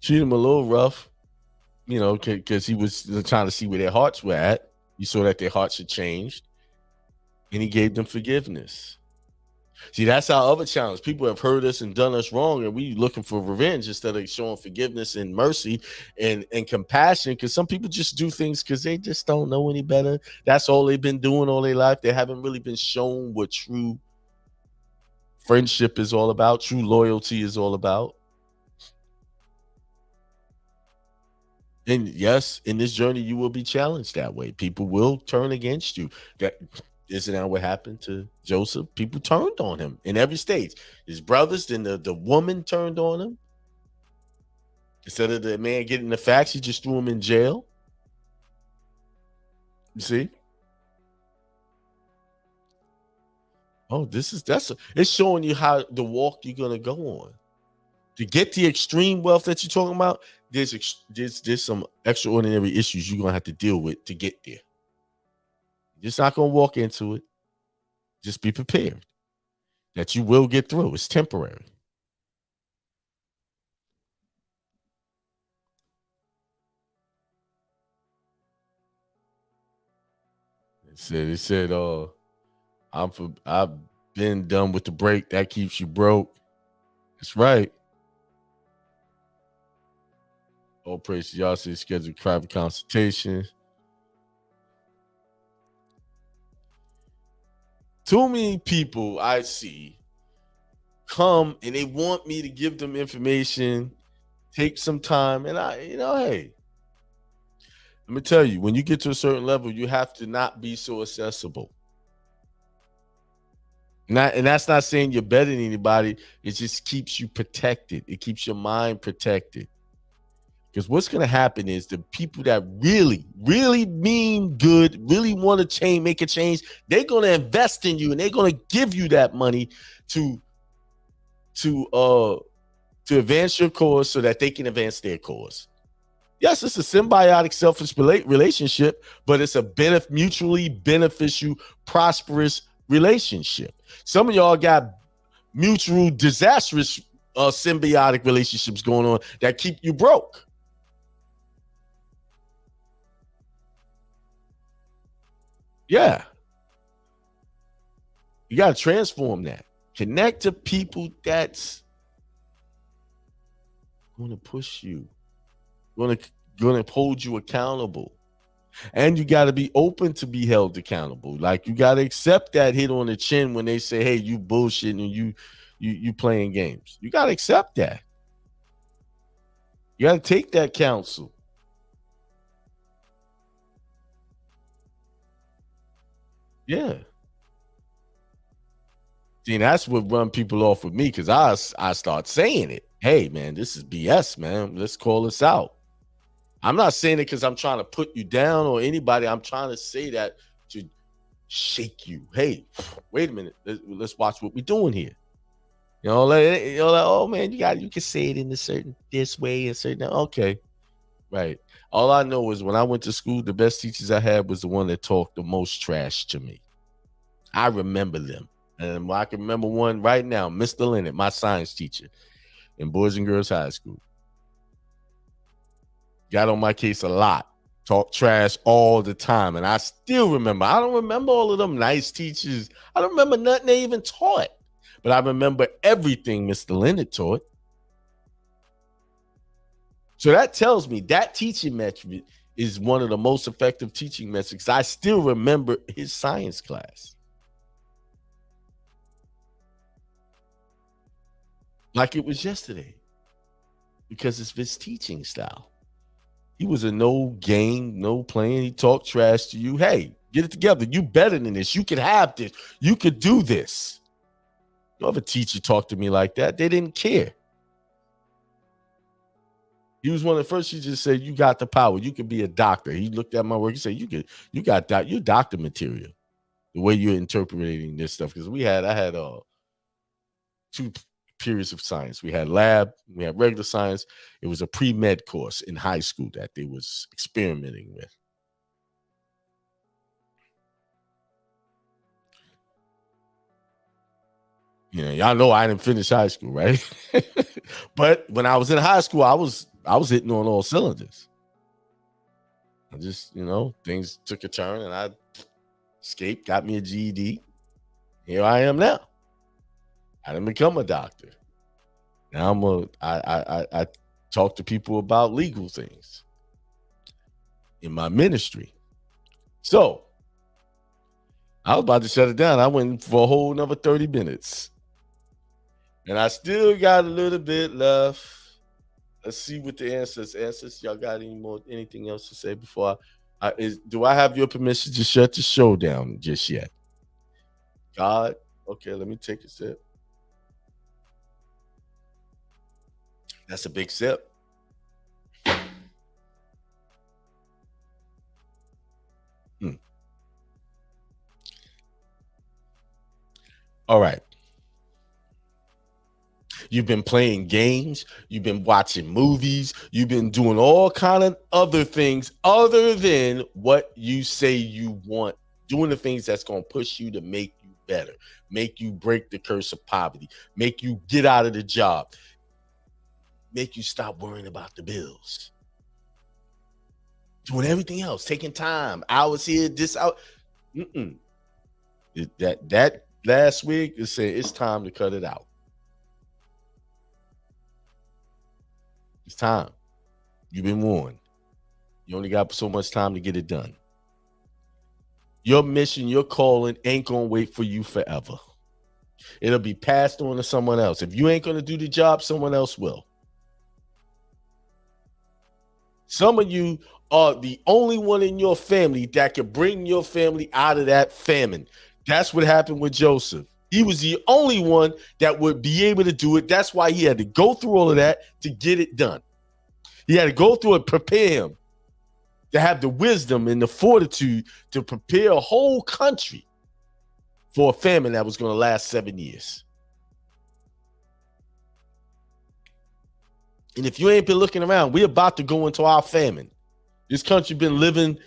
Treat him a little rough, you know, because he was trying to see where their hearts were at. You saw that their hearts had changed, and he gave them forgiveness. See, that's our other challenge. People have hurt us and done us wrong, and we looking for revenge instead of showing forgiveness and mercy and compassion, because some people just do things because they just don't know any better. That's all they've been doing all their life. They haven't really been shown what true friendship is all about, true loyalty is all about. And yes, in this journey, you will be challenged that way. People will turn against you. That isn't that what happened to Joseph? People turned on him in every stage. His brothers, then the woman turned on him. Instead of the man getting the facts, he just threw him in jail. You see? Oh, it's showing you how the walk you're gonna go on. To get the extreme wealth that you're talking about, there's some extraordinary issues you're gonna have to deal with to get there. You're just not gonna walk into it. Just be prepared that you will get through. It's temporary. It said, I've been done with the break. That keeps you broke. That's right. All praise to y'all. Say schedule private consultation. Too many people I see come and they want me to give them information, take some time, and hey, let me tell you, when you get to a certain level, you have to not be so accessible. And that's not saying you're better than anybody. It just keeps you protected. It keeps your mind protected. Because what's going to happen is the people that really, really mean good, really want to change, make a change, they're going to invest in you and they're going to give you that money to advance your cause so that they can advance their cause. Yes, it's a symbiotic, selfish relationship, but it's a mutually beneficial, prosperous relationship. Some of y'all got mutual disastrous symbiotic relationships going on that keep you broke. Yeah. You got to transform that. Connect to people that's going to push you, going to hold you accountable. And you got to be open to be held accountable. Like, you got to accept that hit on the chin when they say, hey, you bullshitting and you playing games. You got to accept that. You got to take that counsel. Yeah. See, that's what run people off with me, because I start saying it. Hey, man, this is BS, man. Let's call this out. I'm not saying it because I'm trying to put you down or anybody. I'm trying to say that to shake you. Hey, wait a minute. Let's watch what we're doing here. like, oh man, you can say it in a certain this way and certain okay. Right. All I know is when I went to school, the best teachers I had was the one that talked the most trash to me. I remember them. And I can remember one right now, Mr. Leonard, my science teacher in Boys and Girls High School. Got on my case a lot. Talk trash all the time. And I still remember. I don't remember all of them nice teachers. I don't remember nothing they even taught. But I remember everything Mr. Leonard taught. So that tells me that teaching method is one of the most effective teaching methods. I still remember his science class. Like it was yesterday. Because it's his teaching style. He was a no game, no playing. He talked trash to you. Hey, get it together. You better than this. You can have this. You could do this. No other teacher talked to me like that. They didn't care. He was one of the first. He just said, "You got the power. You could be a doctor." He looked at my work. He said, "You got your doctor material. The way you're interpreting this stuff." Because I had 2 periods of science. We had lab. We had regular science. It was a pre-med course in high school that they was experimenting with. Y'all know I didn't finish high school, right? But when I was in high school, I was hitting on all cylinders. I just, things took a turn and I escaped, got me a GED. Here I am now. I didn't become a doctor. Now I talk to people about legal things in my ministry. So I was about to shut it down. I went for a whole another 30 minutes. And I still got a little bit left. Let's see what the answers. Y'all got anything else to say before do I have your permission to shut the show down just yet? God, okay, let me take a sip. That's a big sip. All right. You've been playing games. You've been watching movies. You've been doing all kind of other things other than what you say you want. Doing the things that's going to push you to make you better, make you break the curse of poverty, make you get out of the job, make you stop worrying about the bills. Doing everything else, taking time, hours here, this out. That last week, it said it's time to cut it out. It's time. You've been warned. You only got so much time to get it done. Your mission, your calling ain't going to wait for you forever. It'll be passed on to someone else. If you ain't going to do the job, someone else will. Some of you are the only one in your family that could bring your family out of that famine. That's what happened with Joseph. He was the only one that would be able to do it. That's why he had to go through all of that to get it done. He had to go through it, prepare him to have the wisdom and the fortitude to prepare a whole country for a famine that was going to last 7 years. And if you ain't been looking around, we're about to go into our famine. This country been living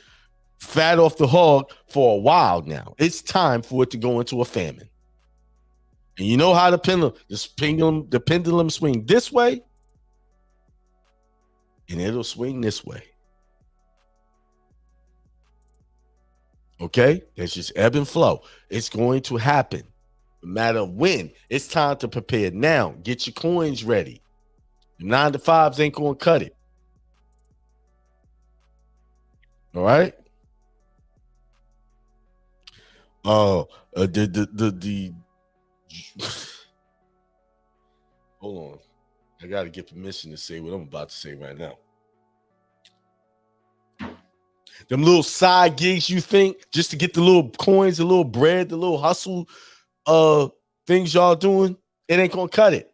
fat off the hog for a while now. It's time for it to go into a famine. And you know how the pendulum swing this way, and it'll swing this way. Okay? That's just ebb and flow. It's going to happen. No matter when. It's time to prepare now. Get your coins ready. The 9 to 5s ain't going to cut it. All right? Hold on. I got to get permission to say what I'm about to say right now. Them little side gigs you think just to get the little coins, the little bread, the little hustle things y'all doing, it ain't going to cut it.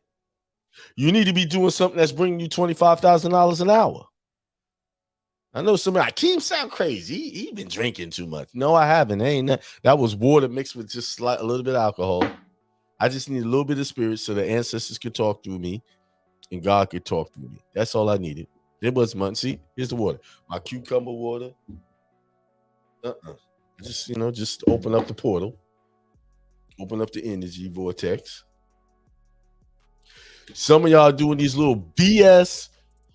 You need to be doing something that's bringing you $25,000 an hour. I know somebody, Akeem sound crazy. He been drinking too much. No, I haven't. That was water mixed with just a little bit of alcohol. I just need a little bit of spirit so the ancestors could talk through me and God could talk through me. That's all I needed. It was money. See, here's the water. My cucumber water. Just, just open up the portal. Open up the energy vortex. Some of y'all doing these little BS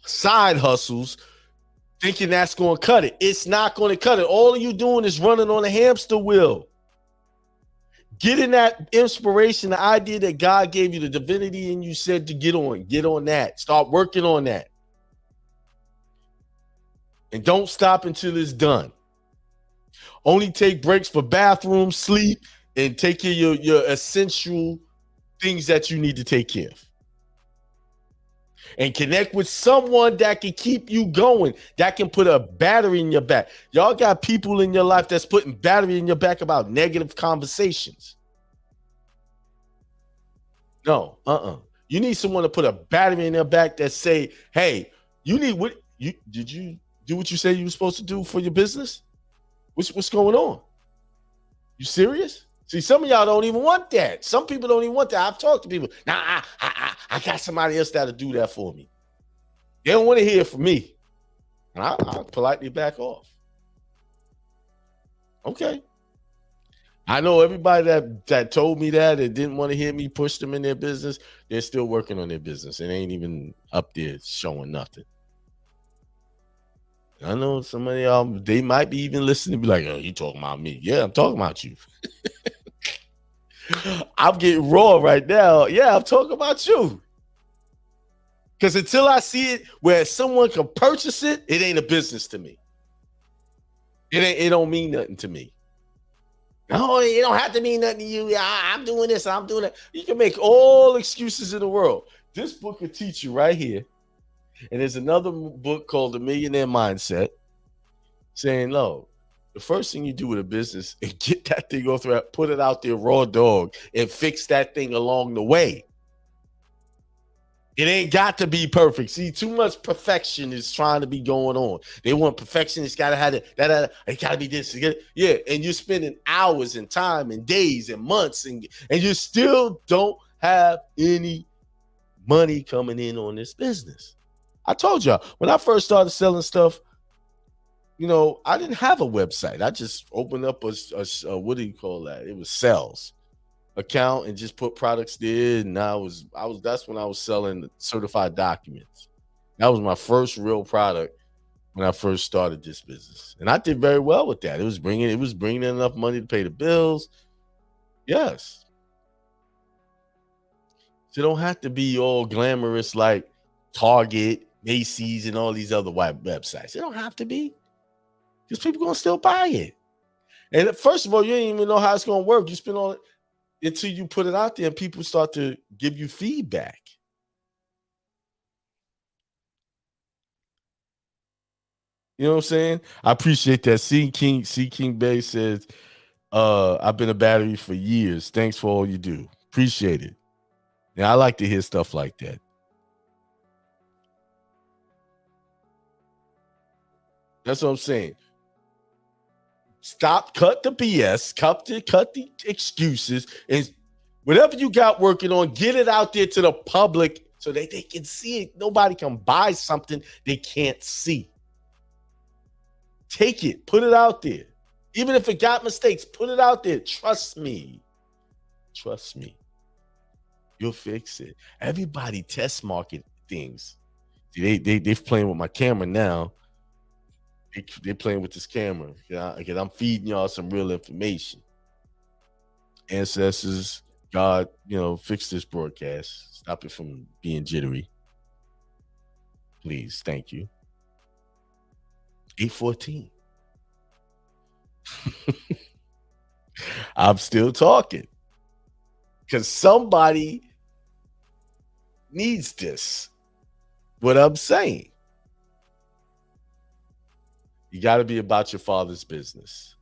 side hustles thinking that's going to cut it. It's not going to cut it. All of you doing is running on a hamster wheel. Getting that inspiration, the idea that God gave you, the divinity, and you said to get on that. Start working on that. And don't stop until it's done. Only take breaks for bathroom, sleep, and take care of your essential things that you need to take care of. And connect with someone that can keep you going, that can put a battery in your back. Y'all got people in your life that's putting battery in your back about negative conversations. No, You need someone to put a battery in their back that say, hey, did you do what you said you were supposed to do for your business? What's going on? You serious? See, some of y'all don't even want that. Some people don't even want that. I've talked to people. Now, I got somebody else that'll do that for me. They don't want to hear from me. And I'll politely back off. Okay. I know everybody that told me that and didn't want to hear me push them in their business, they're still working on their business and ain't even up there showing nothing. I know some of y'all, they might be even listening and be like, oh, you talking about me. Yeah, I'm talking about you. I'm getting raw right now. Yeah, I'm talking about you. Because until I see it where someone can purchase it, it ain't a business to me. It don't mean nothing to me. No, it don't have to mean nothing to you. I'm doing this, I'm doing that. You can make all excuses in the world. This book will teach you right here. And there's another book called The Millionaire Mindset saying, no, the first thing you do with a business is get that thing off the put it out there raw dog and fix that thing along the way. It ain't got to be perfect. See, too much perfection is trying to be going on. They want perfection. It's got to have it got to be this. Yeah, and you're spending hours and time and days and months and you still don't have any money coming in on this business. I told y'all, when I first started selling stuff, I didn't have a website. I just opened up a what do you call that? It was sales account and just put products there. And that's when I was selling certified documents. That was my first real product when I first started this business. And I did very well with that. It was bringing in enough money to pay the bills. Yes. So it don't have to be all glamorous like Target, Macy's, and all these other websites. It don't have to be. Because people going to still buy it. And first of all, you ain't even know how it's going to work. You spend all it until you put it out there and people start to give you feedback. You know what I'm saying? I appreciate that. C. King Bay says, I've been a battery for years. Thanks for all you do. Appreciate it. Yeah, I like to hear stuff like that. That's what I'm saying. Cut the BS, cut the excuses, and whatever you got working on, get it out there to the public so that they can see it. Nobody can buy something they can't see. Take it, put it out there. Even if it got mistakes, put it out there. Trust me. You'll fix it. Everybody test market things. They're playing with my camera now. They're playing with this camera. Again, I'm feeding y'all some real information. Ancestors, God, fix this broadcast. Stop it from being jittery. Please, thank you. 8:14. I'm still talking. Because somebody needs this. What I'm saying. You got to be about your father's business.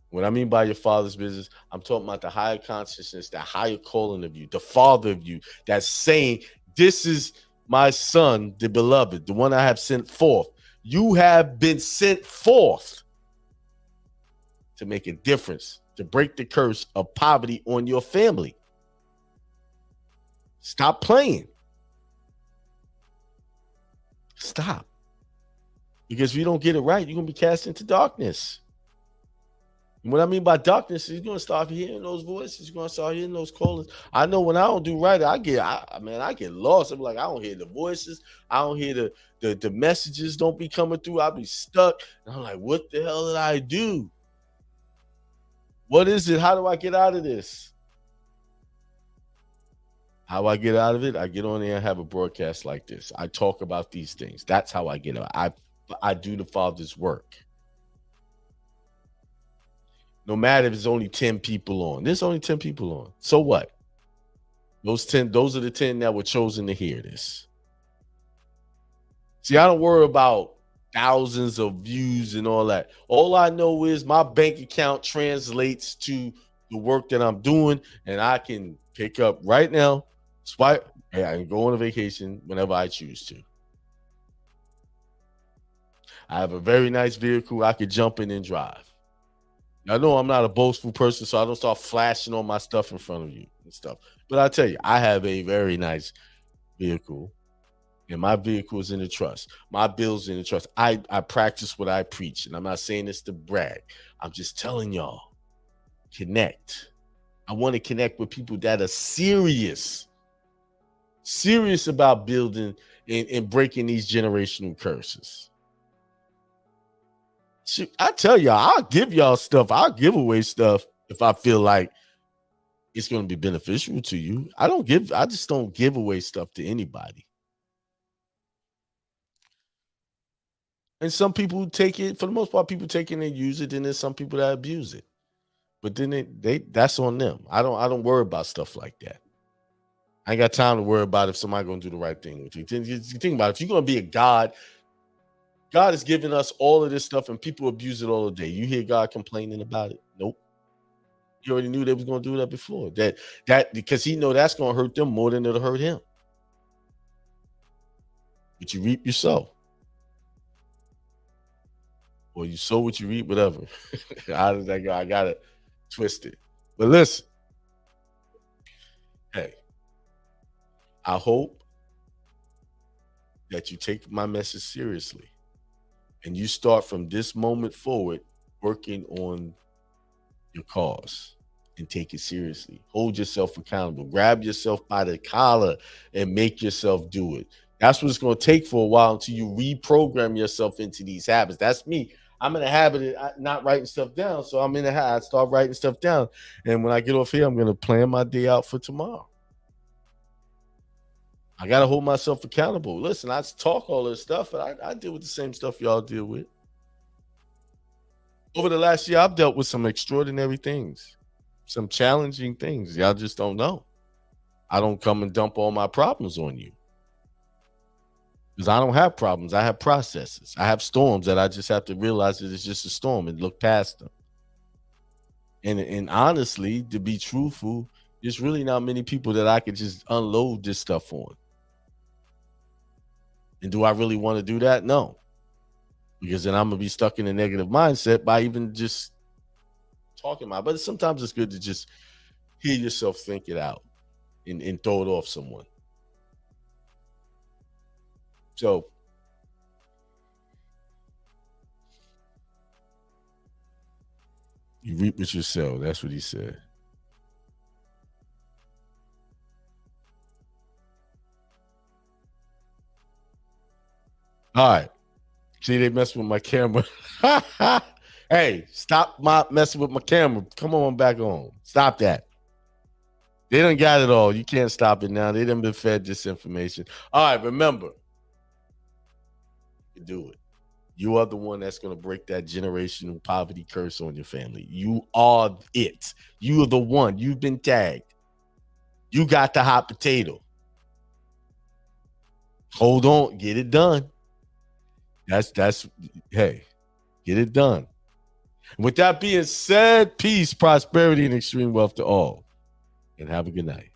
What I mean by your father's business, I'm talking about the higher consciousness, the higher calling of you, the father of you that's saying, this is my son, the beloved, the one I have sent forth. You have been sent forth to make a difference, to break the curse of poverty on your family. Stop playing. Stop. Because if you don't get it right, you're going to be cast into darkness. And what I mean by darkness is you're going to start hearing those voices. You're going to start hearing those callers. I know when I don't do right, I get lost. I'm like, I don't hear the voices. I don't hear the messages don't be coming through. I'll be stuck. And I'm like, what the hell did I do? What is it? How do I get out of this? How I get out of it? I get on there and have a broadcast like this. I talk about these things. That's how I get out. I do the Father's work. No matter if it's only 10 people on. There's only 10 people on. So what? Those are the 10 that were chosen to hear this. See, I don't worry about thousands of views and all that. All I know is my bank account translates to the work that I'm doing, and I can pick up right now, swipe, and I can go on a vacation whenever I choose to. I have a very nice vehicle I could jump in and drive. I know I'm not a boastful person, so I don't start flashing all my stuff in front of you and stuff. But I tell you, I have a very nice vehicle, and my vehicle is in the trust. My bill's in the trust. I practice what I preach, and I'm not saying this to brag. I'm just telling y'all, connect. I want to connect with people that are serious about building and breaking these generational curses. Shoot, I tell y'all, I'll give y'all stuff. I'll give away stuff if I feel like it's going to be beneficial to you. I just don't give away stuff to anybody. And some people take it, for the most part, people take it and use it, and there's some people that abuse it. But then that's on them. I don't worry about stuff like that. I ain't got time to worry about if somebody going to do the right thing with you. Think about it. If you're going to be a God has given us all of this stuff, and people abuse it all the day. You hear God complaining about it? Nope. He already knew they was going to do that before. That because he know that's going to hurt them more than it'll hurt him. But you reap, you sow. Or you sow what you reap, whatever. How does that go? I got it twisted. But listen. Hey. I hope that you take my message seriously. And you start from this moment forward working on your cause and take it seriously. Hold yourself accountable. Grab yourself by the collar and make yourself do it. That's what it's going to take for a while until you reprogram yourself into these habits. That's me. I'm in a habit of not writing stuff down. So I'm in a habit. I start writing stuff down. And when I get off here, I'm going to plan my day out for tomorrow. I got to hold myself accountable. Listen, I talk all this stuff, but I deal with the same stuff y'all deal with. Over the last year, I've dealt with some extraordinary things, some challenging things. Y'all just don't know. I don't come and dump all my problems on you. Because I don't have problems. I have processes. I have storms that I just have to realize that it's just a storm and look past them. And honestly, to be truthful, there's really not many people that I could just unload this stuff on. And do I really want to do that? No. Because then I'm going to be stuck in a negative mindset by even just talking about it. But sometimes it's good to just hear yourself think it out and throw it off someone. So, you reap what you sow. That's what he said. All right. See, they messing with my camera. Hey, stop messing with my camera. Come on back on. Stop that. They done got it all. You can't stop it now. They done been fed this information. All right, remember. You do it. You are the one that's going to break that generational poverty curse on your family. You are it. You are the one. You've been tagged. You got the hot potato. Hold on. Get it done. Hey, get it done. With that being said, peace, prosperity, and extreme wealth to all. And have a good night.